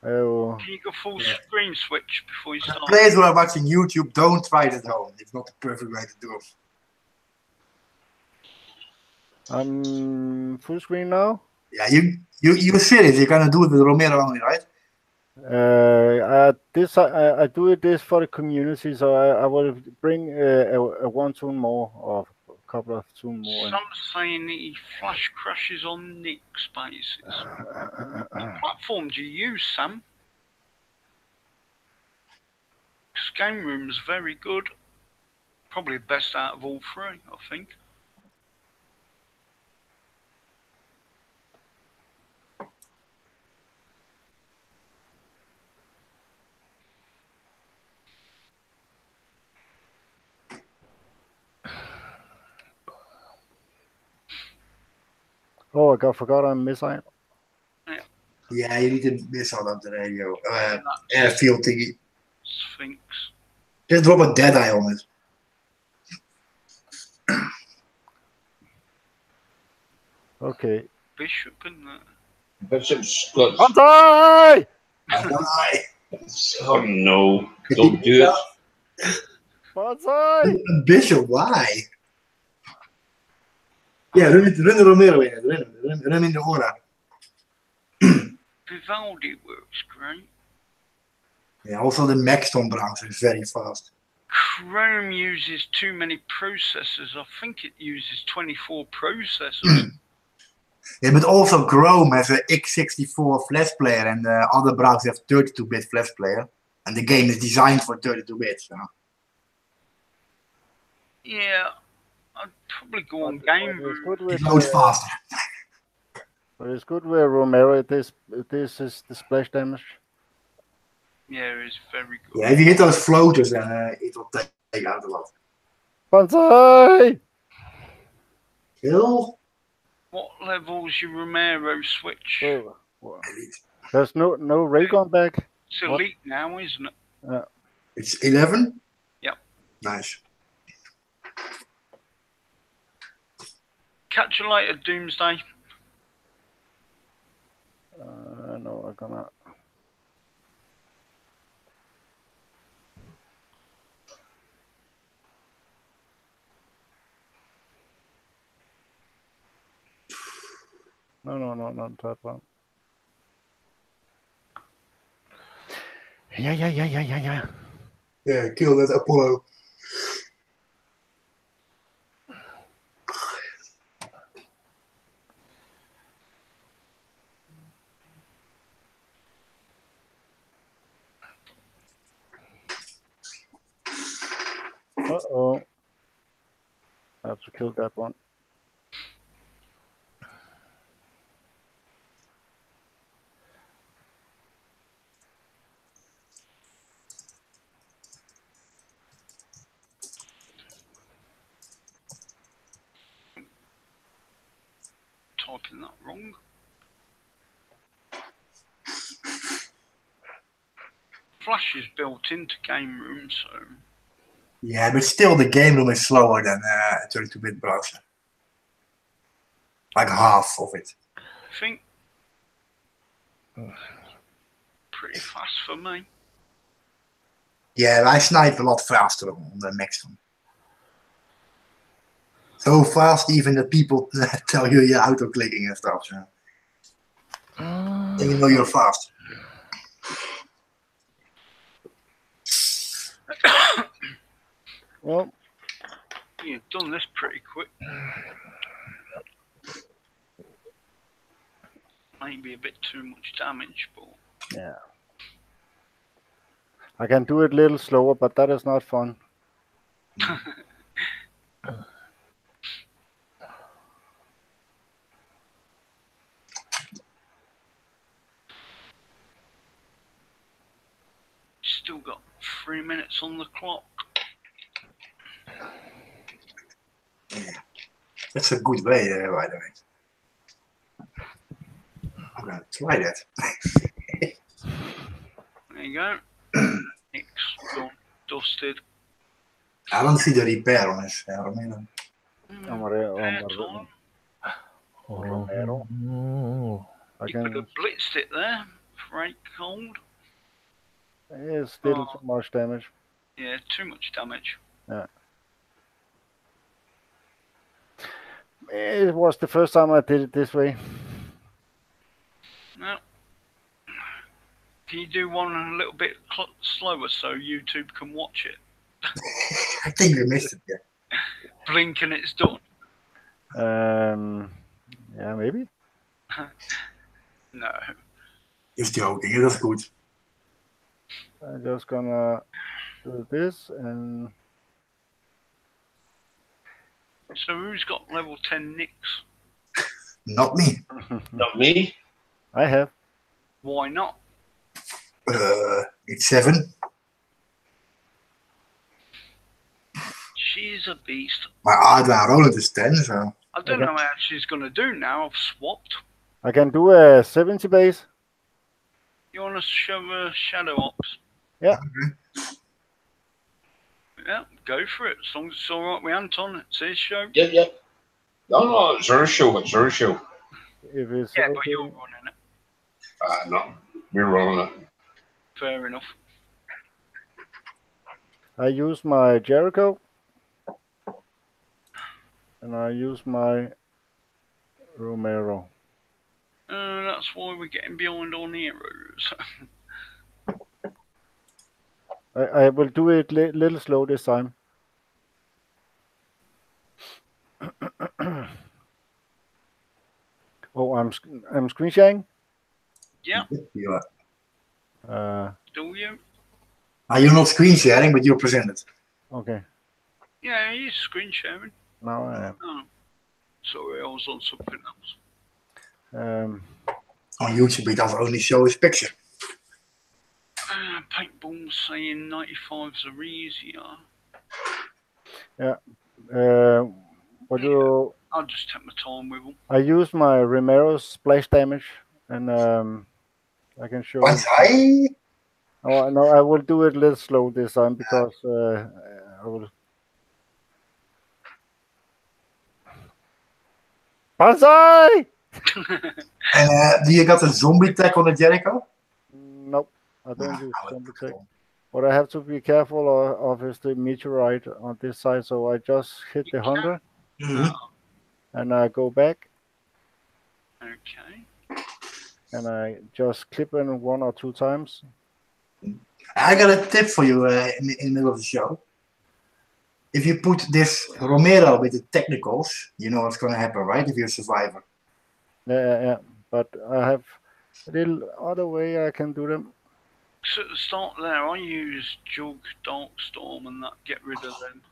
Oh, Can you go full screen switch before you start? Players who are watching YouTube, don't try it at home. It's not the perfect way to do it. I'm full screen now. Yeah, you serious? You're gonna do it with Romero only, right? I do it this for the community, so I will bring a one tune more or a couple of tune more. Some saying he flash crashes on Nick's bases. What platform do you use, Sam? This game room's very good. Probably the best out of all three, I think. Oh, I forgot I'm missing. Yeah, you need to missile up the radio. Airfield thingy. Sphinx. Just drop a dead eye on it. Okay. Bishop and that. Bishop's got. Anti! Oh no! Don't do it. Bonsai! Bishop, why? Yeah, run the Romero in it. Run in the Aura. Vivaldi works great. Yeah, also the Maxton browser is very fast. Chrome uses too many processors. I think it uses 24 processors. Yeah, but also Chrome has a x64 flash player and other browsers have 32-bit flash player. And the game is designed for 32 bits. So. Yeah, I'd probably go on Game It's Room. good with It loads faster. but it's good with Romero. This is the splash damage. Yeah, it's very good. Yeah, if you hit those floaters, then it will take out a lot. Banzai! Kill? What level's your Romero switch? Oh, Elite. there's no ray gun back. It's elite now, isn't it? It's 11? Yep. Nice. Catch you later, Doomsday. No, I'm gonna. No, not that one. Yeah. Yeah, kill that Apollo. Uh-oh. I have to kill that one. Typing that wrong. Flash is built into Game Room, so... Yeah, but still the game room is slower than a 32-bit browser. Like half of it. I think... Pretty fast for me. Yeah, I snipe a lot faster on the Maxton. So fast even that people tell you you're auto-clicking and stuff. So. Then you know you're fast. Well, You've done this pretty quick. Maybe a bit too much damage, but... yeah. I can do it a little slower, but that is not fun. Still got 3 minutes on the clock. Yeah. That's a good way, by the way. I'm gonna try that. There you go. Nick's done, dusted. I don't see the repair on his Romero. Romero. I You could can. have blitzed it there. Right cold. It's still too much damage. Yeah, too much damage. Yeah. It was the first time I did it this way. No. Can you do one a little bit slower so YouTube can watch it? I think we missed it, yeah. Blink and it's done. Yeah, maybe. No. Just joking, that's good. I'm just gonna do this and. So who's got level 10 nicks? Not me. Not me. I have. Why not? It's 7. She's a beast. My Adrian Roland is 10, so. I don't know how she's going to do now. I've swapped. I can do a 70 base. You want to show her Shadow Ops? Yeah. Yeah, go for it. As long as it's all right with Anton, it's his show. Yep. No, it's her show. It's her show. If it's Yeah, okay. but you're running it. No, we're running it. Fair enough. I use my Jericho. And I use my Romero. That's why we're getting behind on heroes. I will do it little slow this time. Oh, I'm screen sharing. Yeah, You do you? you're not screen sharing, but you're presented. Okay, Yeah, he's screen sharing. now I am. Oh, sorry, I was on something else. On YouTube, he does only show his picture. Paintball saying 95s are easier. Yeah. What Yeah. you? I'll just take my time with them. I use my Romero's splash damage, and I can show But you. I, Oh no, I will do it a little slow this time because I will. Banzai! and do you got a zombie tag on the Jericho? Nope, I don't use I would zombie put tech. it on. What I have to be careful of is the meteorite on this side, so I just hit the 100 Mhm. and I go back Okay. and I just clip in 1 or 2 times. I got a tip for you in the middle of the show. If you put this Romero with the technicals, you know what's going to happen, right? If you're a survivor. Yeah. But I have a little other way I can do them. So to start there, I use Jug, Darkstorm, and that get rid of them.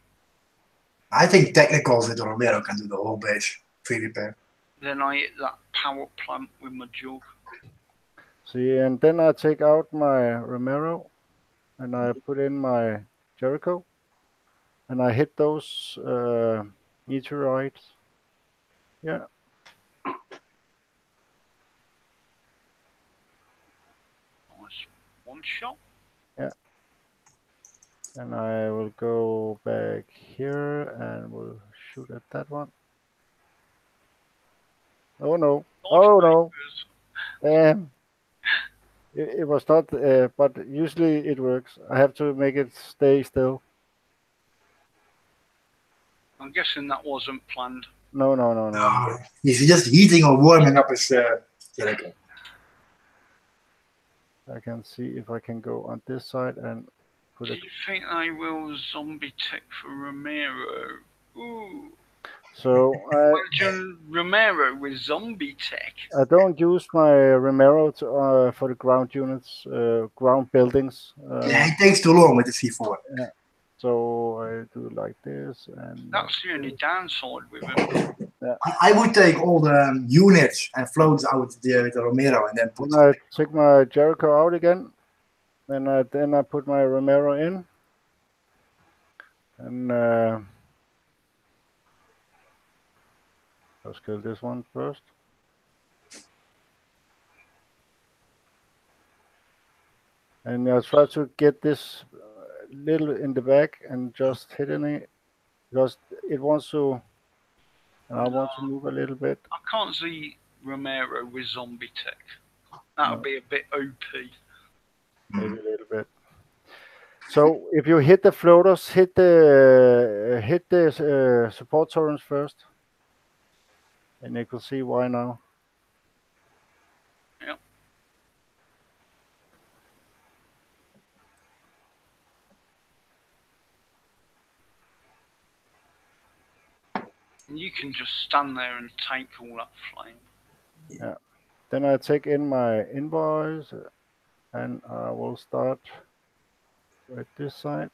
I think technicals with the Romero can do the whole base free repair. Then I hit that power plant with my Jug. See, and then I take out my Romero and I put in my Jericho and I hit those meteorites. Yeah, Nice. One shot. yeah. And I will go back here and we'll shoot at that one. Oh no! Oh no! Damn! It was not, but usually it works. I have to make it stay still. I'm guessing that wasn't planned. No. No, he's just heating or warming up his Jericho. I can see if I can go on this side and put Do it. you think I will zombie tech for Romero? Ooh. So Imagine Romero with zombie tech. I don't use my Romero for the ground units, ground buildings. Yeah, it takes too long with the C4. Yeah. So I do like this and like That's the only this. downside with him. I would take all the units and floats out with the Romero and then put. Then I take my Jericho out again. Then I put my Romero in. And let's kill this one first. And I try to get this little in the back and just hitting it because it wants to. And I want to move a little bit. I can't see Romero with zombie tech. That would be a bit OP. Maybe a little bit. So if you hit the floaters, hit the support torrents first, and you can see why now. Yep. And you can just stand there and take all that flame. Yeah. Then I take in my invoice, and I will start with this side.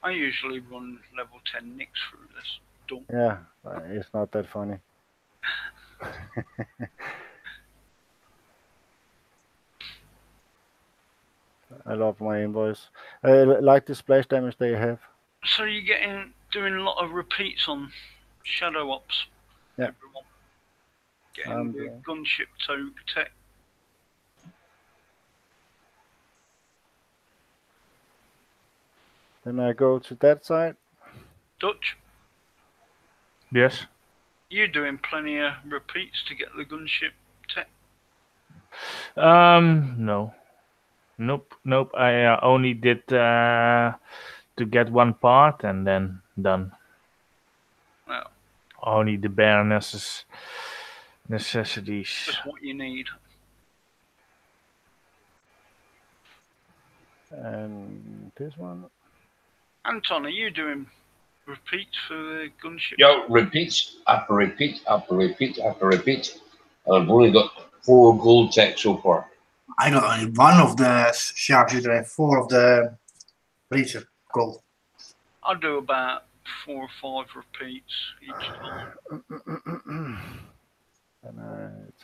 I usually run level 10 nicks through this. Don't. Yeah, it's not that funny. I love my invoice. I like the splash damage they have. So you're doing a lot of repeats on Shadow Ops. Yeah. Everyone. Getting the gunship tech. Then I go to that side. Dutch, Yes. you're doing plenty of repeats to get the gunship tech. No. Nope. I only did to get one part and then done. Well, only the bare necessities. Just what you need. And this one. Anton, are you doing repeats for the gunship? Yeah, repeats after repeat after repeat after repeat. And I've only got 4 gold tech so far. I got only one of the sharpshooter and 4 of the breacher gold. I do about 4 or 5 repeats each time.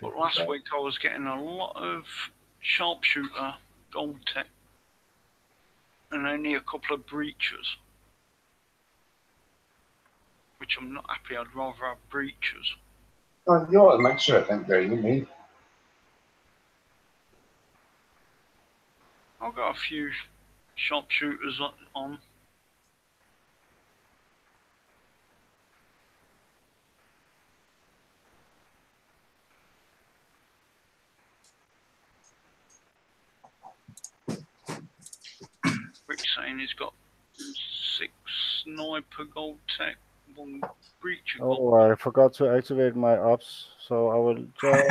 But last week I was getting a lot of sharpshooter gold tech and only a couple of breachers, which I'm not happy. I'd rather have breachers. Oh, you ought to make sure I think there, you mean? I've got a few sharpshooters on. Rick's saying he's got 6 sniper gold tech, 1 breacher gold. Oh, I forgot to activate my ops, so I will just.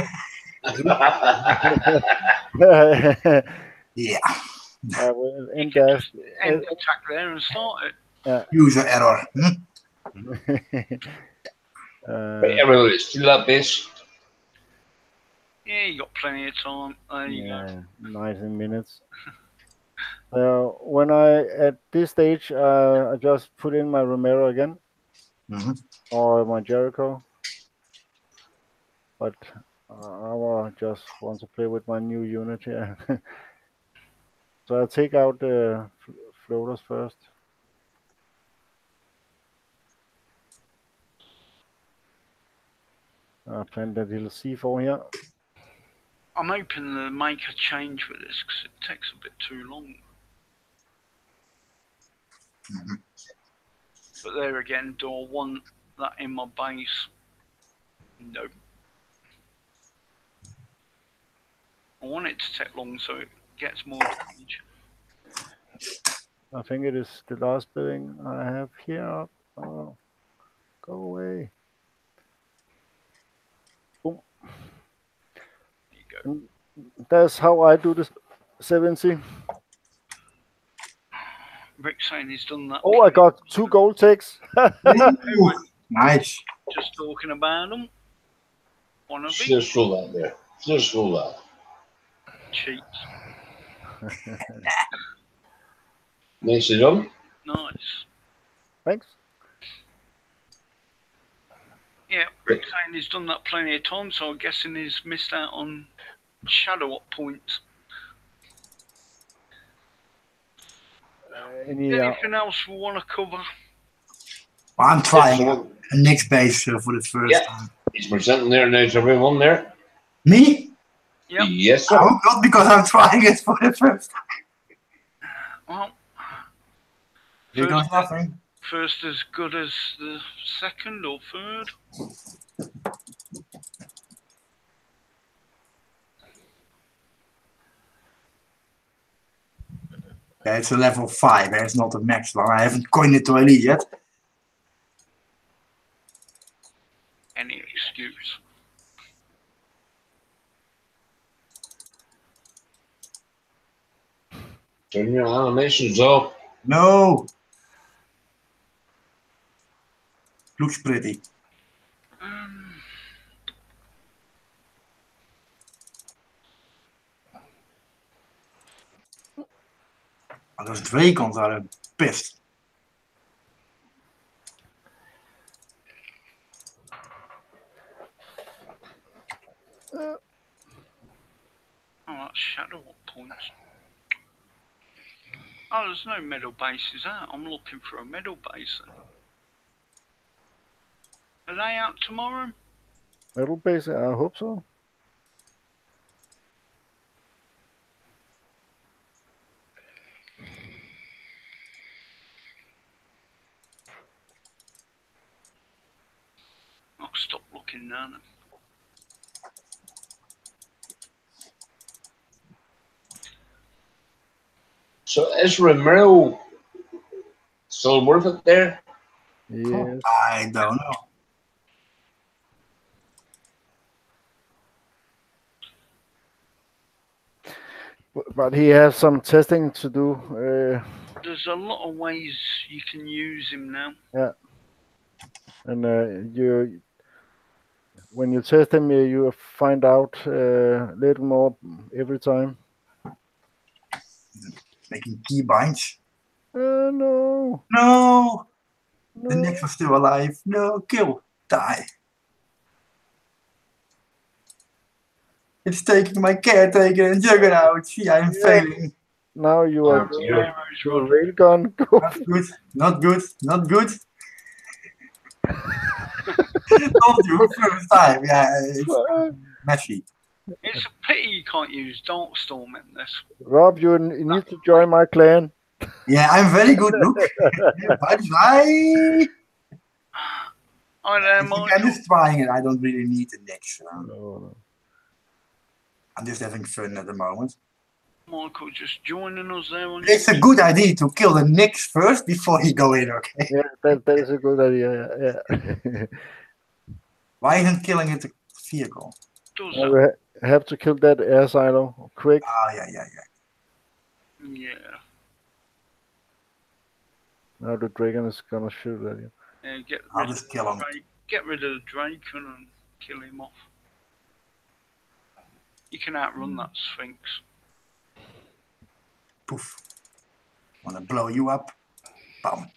Yeah. I will end End dash. attack there and start it. User error. Right, everybody, steal that base. Yeah, you got plenty of time. There you go. 19 minutes. When at this stage, I just put in my Romero again, or my Jericho. But I just want to play with my new unit here. So I'll take out the floaters first. I'll plant that little C4 here. I'm hoping they make a change with this because it takes a bit too long. But there again, do I want that in my base? No. I want it to take long so it gets more damage. I think it is the last building I have here. Oh, go away. Boom. There you go. That's how I do this 70. Rick's saying he's done that. Oh, I got 2 gold ticks. Nice. Just talking about them. One of Just roll that there. Just roll that. Cheats. Nicely done. Nice. Thanks. Yeah, Rick's saying he's done that plenty of times, so I'm guessing he's missed out on shadow up points. Anything else we want to cover? Well, I'm trying a next base for the first time. He's presenting there now to everyone there. Me? Yep. Yes, sir. Oh, not because I'm trying it for the first time. Well, You got nothing. First as good as the second or third. Yeah, it's a level 5. It's not a max one. I haven't coined it to elite yet. Any excuse. Turn your animations off. No. Looks pretty. Maar those Dracons are pissed. Oh, that's shadow up points. Oh, there's no medal bases out. I'm looking for a medal base. Are they out tomorrow? Medal base, I hope so. I'll stop looking now then. So is Romero still worth it there? Yes. I don't know. But he has some testing to do. There's a lot of ways you can use him now. Yeah, and when you test him, you find out a little more every time. Making key binds. No, No! The no. Nyx was still alive. No, kill. Die. It's taking my caretaker and Juggernaut. See, I'm failing. Now you are Oh, going dear. to a railgun. Not good. Not good. Not good. Told you first time. Yeah, it's messy. It's a pity you can't use Darkstorm in this. Rob, you need to join my clan. Yeah, I'm very good. Look. Bye bye. I know, I'm Michael. just trying it. I don't really need the Nyx. No. I'm just having fun at the moment. Michael just joining us there on It's a good idea to kill the Nyx first before you go in, okay? Yeah, that is a good idea. Yeah. Why isn't killing it a vehicle? Does Now that? we have to kill that air silo quick. Ah, yeah. Yeah. Now the dragon is gonna shoot at you. Yeah, get I'll rid just of kill the him. Drake. Get rid of the Draken and kill him off. You can outrun that Sphinx. Poof. Wanna blow you up? Bam.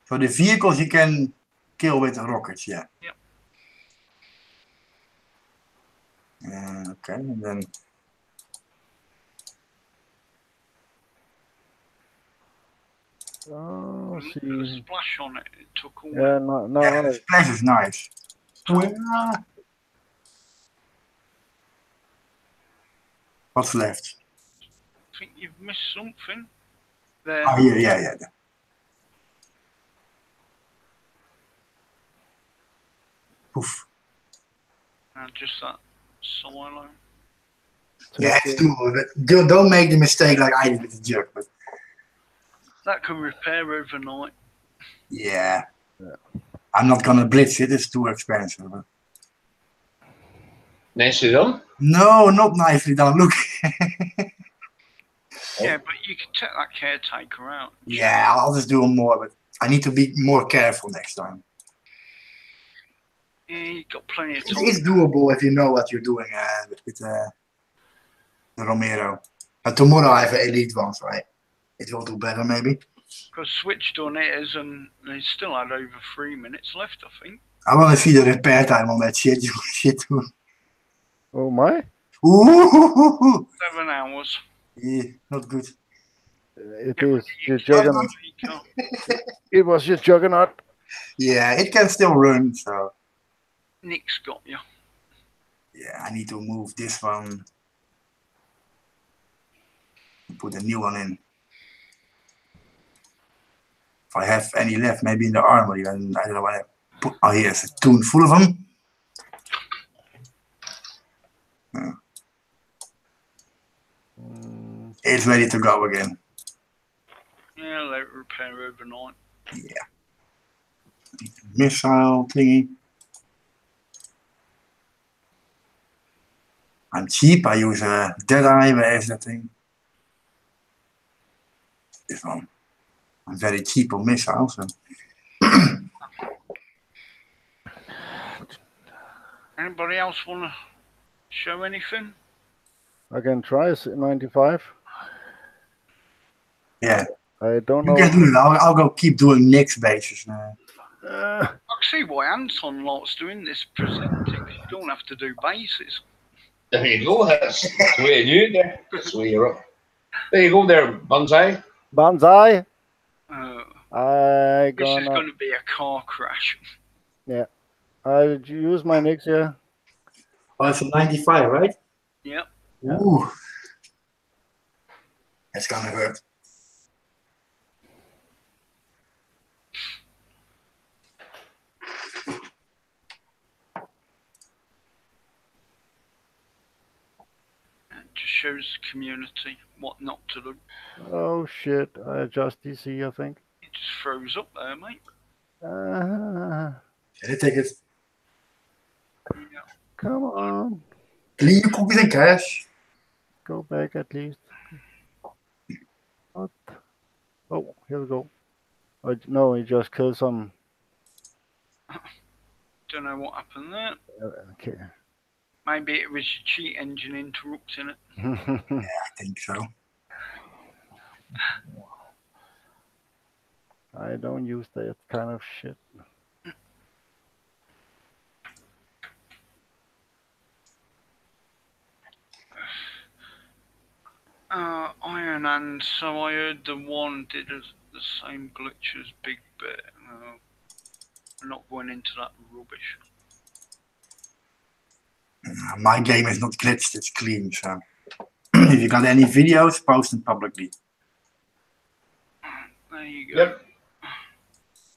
So the vehicles you can kill with rockets, yeah. Yep. Okay, and then Oh, Look at the see. splash on it. It took all Yeah, no, yeah, the splash is nice. What's left? I think you've missed something. There. Oh, here, yeah. Poof. Just that silo. Yeah, it's doable. But don't make the mistake like I did with the jerk. But That can repair overnight. yeah. I'm not gonna blitz it. It's too expensive. But Nicely done. no, not nicely done. Look. Yeah, but you can take that caretaker out. Yeah, I'll just do more, but I need to be more careful next time. Yeah, you've got plenty of time. It's doable if you know what you're doing with the Romero. But tomorrow I have an elite one, right? It will do better, maybe. Because Switch done his and they still had over 3 minutes left, I think. I want to see the repair time on that shit. Too. Oh my! Ooh, 7 hours. yeah, not good. It is your juggernaut. It was your juggernaut. Yeah, it can still run, so Nick's got you. yeah, I need to move this one. Put a new one in. If I have any left, maybe in the armory, then I don't know what I put. Oh, here's a tune full of them. It's ready to go again. Yeah, let it repair overnight. Yeah. Missile thingy. I'm cheap. I use a Deadeye. Where is that thing? This one. I'm very cheap on missiles. So. Anybody else want to show anything? I can try 95. Yeah. I don't You know. can do it. I'll go keep doing Nyx bases now. I can see why Anton likes doing this presenting. You don't have to do bases. There you go. That's the way you do it there. That's the way you're up. There you go there, Bonsai. Banzai. This is going to be a car crash. Yeah. I use my Nyx here. Oh, it's a 95, right? Yep. Ooh. That's gonna hurt. It just shows the community what not to do. Oh shit! I adjust DC, I think. It just froze up there, mate. Can I take it? Yeah. Come on. Clean your cookies and cache. Go back at least. What? Oh, here we go. Oh, no, he just killed some. Don't know what happened there. Okay. Maybe it was your cheat engine interrupting it. I think so. I don't use that kind of shit. Iron Hand, so I heard the one did the same glitch as Big Bear. We're not going into that rubbish. My game is not glitched, it's clean, so if you got any videos, post them publicly. There you go. Yep.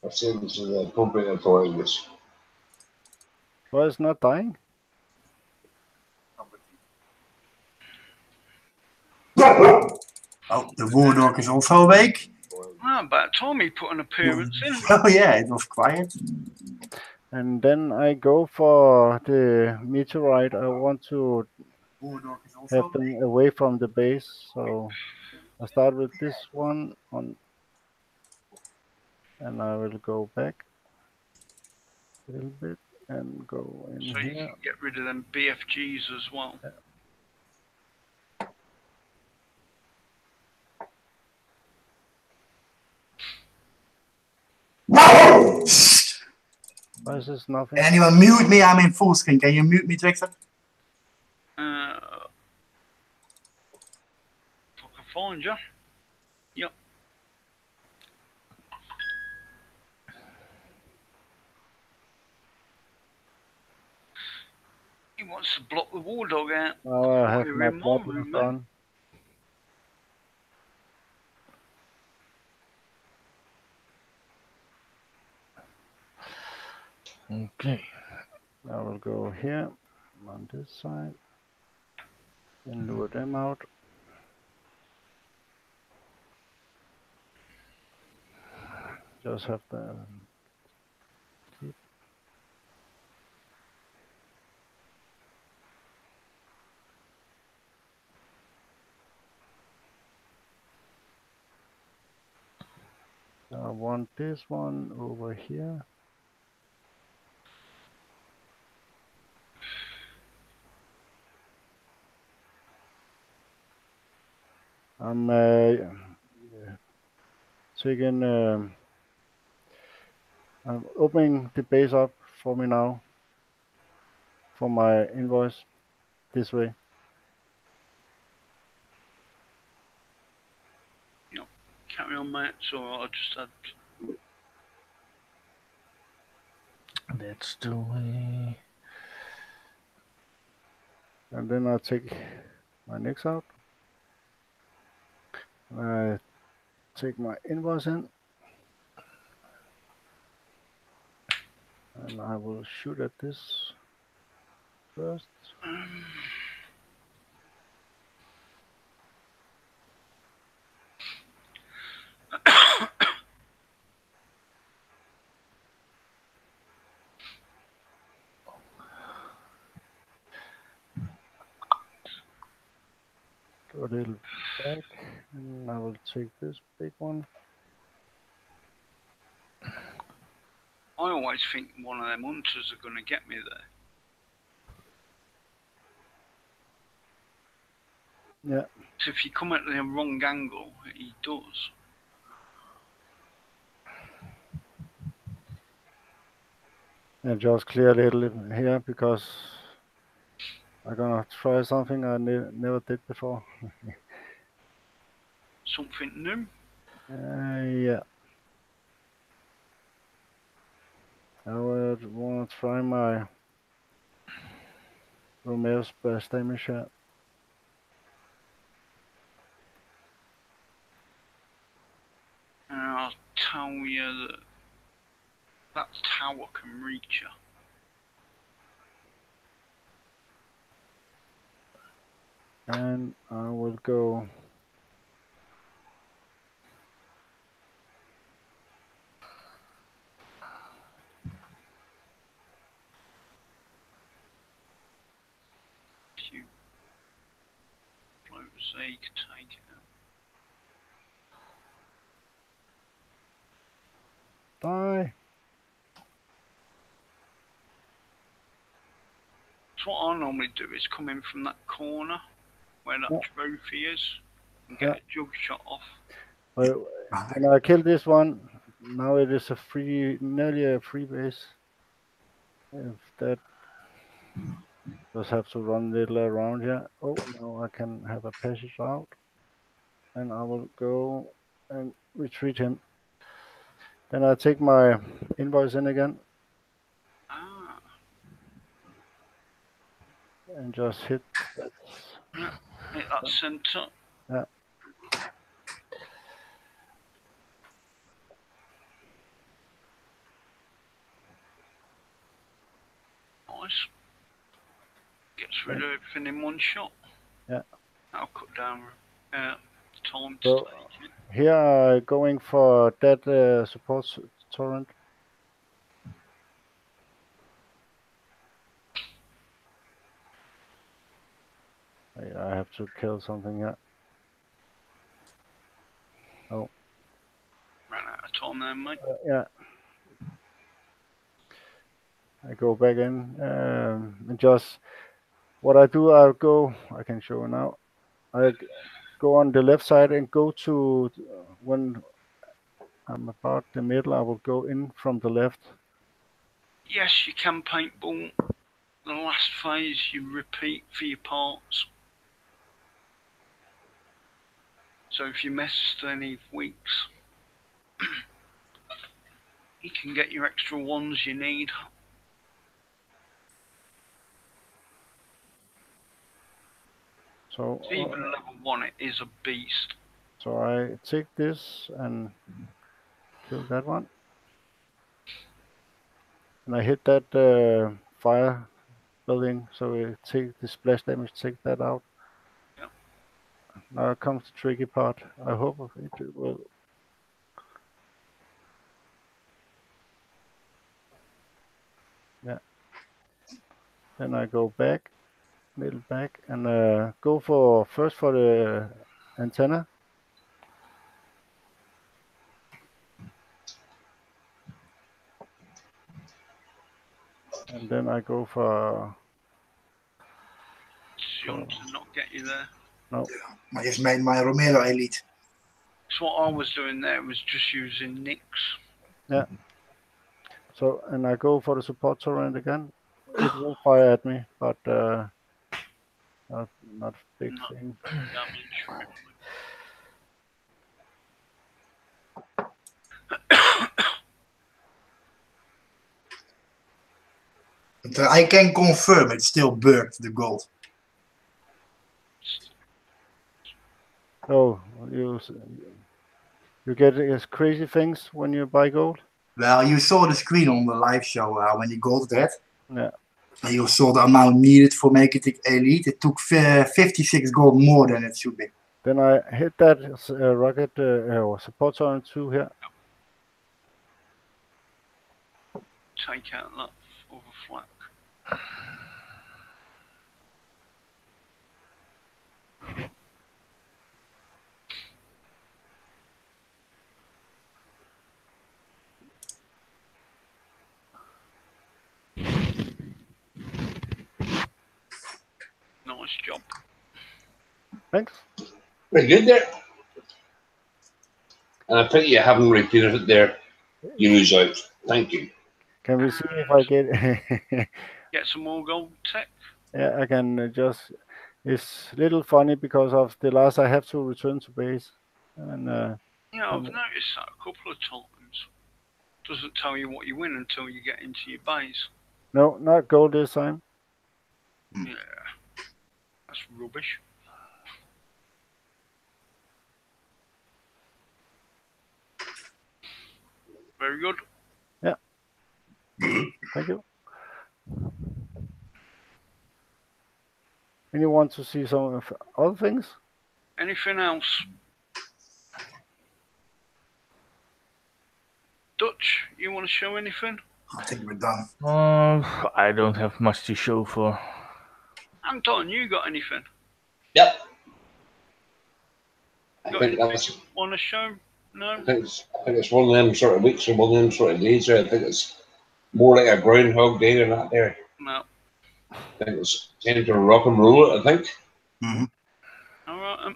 That seems the appropriate authorities. Well, it's not dying. Oh, the war dog is also awake. About time he put an appearance in. Oh yeah, it was quiet. And then I go for the meteorite. I want to War dog is have also them away from the base. So I start with this one on, and I will go back a little bit and go in So you here. can get rid of them BFGs as well. Why is this nothing? Anyone mute me? I'm in full screen. Can you mute me, Trickster? If I can find you. Yep. He wants to block the war dog out. Now I have You're my in my bloodlust room, man. on. Okay. I will go here on this side and lure them out. Just have to keep. I want this one over here. I'm taking. I'm opening the base up for me now. For my invoice, this way. Carry on, mate. So I just had. That's the way. And then I take my nicks out. I take my invoice in. And I will shoot at this first. Go a little back, and I will take this big one. I always think one of them hunters are going to get me there. Yeah. So if you come at the wrong angle, he does. And just clear a little here because I'm gonna try something I never did before. Something new. Yeah. I would want to try my Romeo's best damage here. And I'll tell you that tower can reach you. And I will go If you So you can take it out. Die. So what I normally do is come in from that corner where that trophy is and get a jug shot off. Well, when I kill this one, now it is nearly a free base. If that just have to run a little around here. Oh, now I can have a passage out. And I will go and retreat him. Then I take my invoice in again. Ah. And just hit that. Yeah, hit that centre. Yeah. Nice. Gets rid of everything in one shot. Yeah. I'll cut down time to So take it. here I'm going for that support torrent. I have to kill something here. Oh. Ran out of time there, mate. Yeah. I go back in and just what I do, I can show you now. I go on the left side and go to when I'm about the middle, I will go in from the left. Yes, you can paintball. The last phase you repeat for your parts. So if you missed any weeks, you can get your extra ones you need. So even level 1, it is a beast. So I take this and kill that one. And I hit that fire building, so it take the splash damage, take that out. Yep. Now comes the tricky part. I hope it will. Yeah. Then I go back, little back, and go first for the antenna. And then I go for. Sean to not get you there. No. I just made my Romero elite. So what I was doing there was just using Nix. Yeah. So, and I go for the support torrent again. It will fire at me, but not big thing. Damage. But I can confirm it's still bugged, the gold. Oh, you get crazy things when you buy gold? Well, you saw the screen on the live show when you got that. Yeah. And you saw the amount needed for making it elite. It took 56 gold more than it should be. Then I hit that rocket support torrent 2 here. Take out that other flak. Nice job. Thanks. Very good there. And I think you haven't repeated it there. You lose out. Thank you. Can we see if I get get some more gold tech? Yeah, I can just. It's a little funny because of the last I have to return to base, and yeah, I've noticed that a couple of times. Doesn't tell you what you win until you get into your base. No, not gold this time. Yeah, that's rubbish. Very good. Yeah. Thank you. And you want to see some other things? Anything else? Dutch, you want to show anything? I think we're done. I don't have much to show for. Anton, you got anything? Yep. Got think anything that's. you want to show? No? I think it's one of them sort of weeks or one of them sort of days there. I think it's more like a groundhog day than that there. No. I think it's time to rock and roll it, I think. Mm-hmm. All right.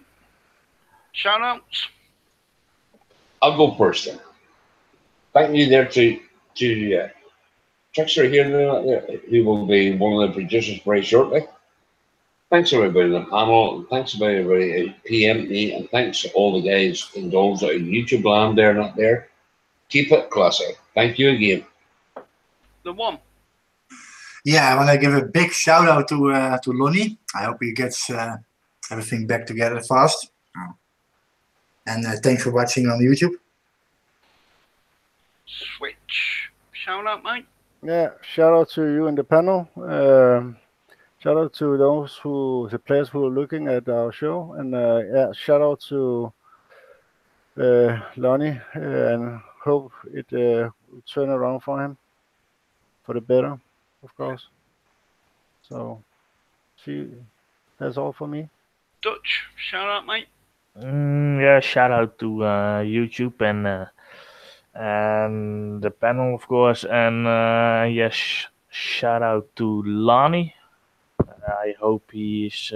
Shout outs. I'll go first then. Thank you there to Trickster here there, who will be one of the producers very shortly. Thanks everybody on the panel, and thanks everybody who PM'd me, and thanks to all the guys indulged out in YouTube land there and up there. Keep it classy. Thank you again. The one. Yeah, I want to give a big shout out to Lonnie. I hope he gets everything back together fast. And thanks for watching on YouTube. Switch. Shout out, mate. Yeah, shout out to you in the panel. Shout out to the players who are looking at our show, and yeah, shout out to Lonnie, and hope it will turn around for him for the better, of course. So, that's all for me. Dutch. Shout out, mate. Yeah, shout out to YouTube and the panel, of course, and yes, shout out to Lonnie. I hope he's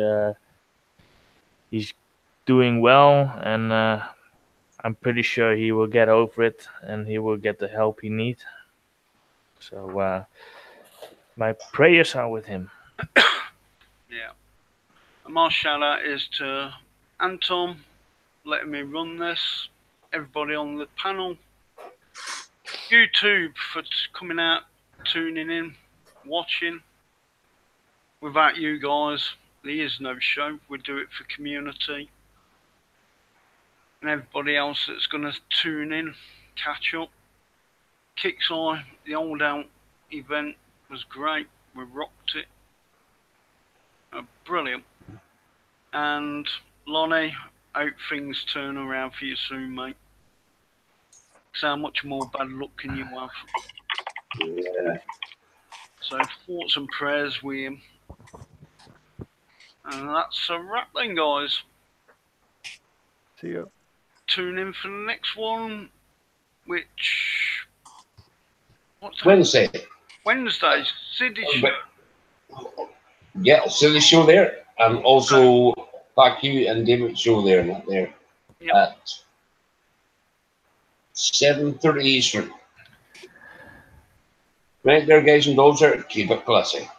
doing well, and I'm pretty sure he will get over it, and he will get the help he needs. So my prayers are with him. Yeah. And my shout out is to Anton, letting me run this. Everybody on the panel. YouTube for coming out, tuning in, watching. Without you guys, there is no show. We do it for community. And everybody else that's going to tune in, catch up. Kicks Eye, the old out event was great. We rocked it. Brilliant. And Lonnie, hope things turn around for you soon, mate. So how much more bad luck can you have? Yeah. So thoughts and prayers with him. And that's a wrap then, guys. See you. Tune in for the next one, which... What's that? Wednesday. Wednesday, City Show. Yeah, silly show there, and also back you and David show there, not there, Yep. at 7:30 Eastern. Right there, guys and dolls, keep it classy.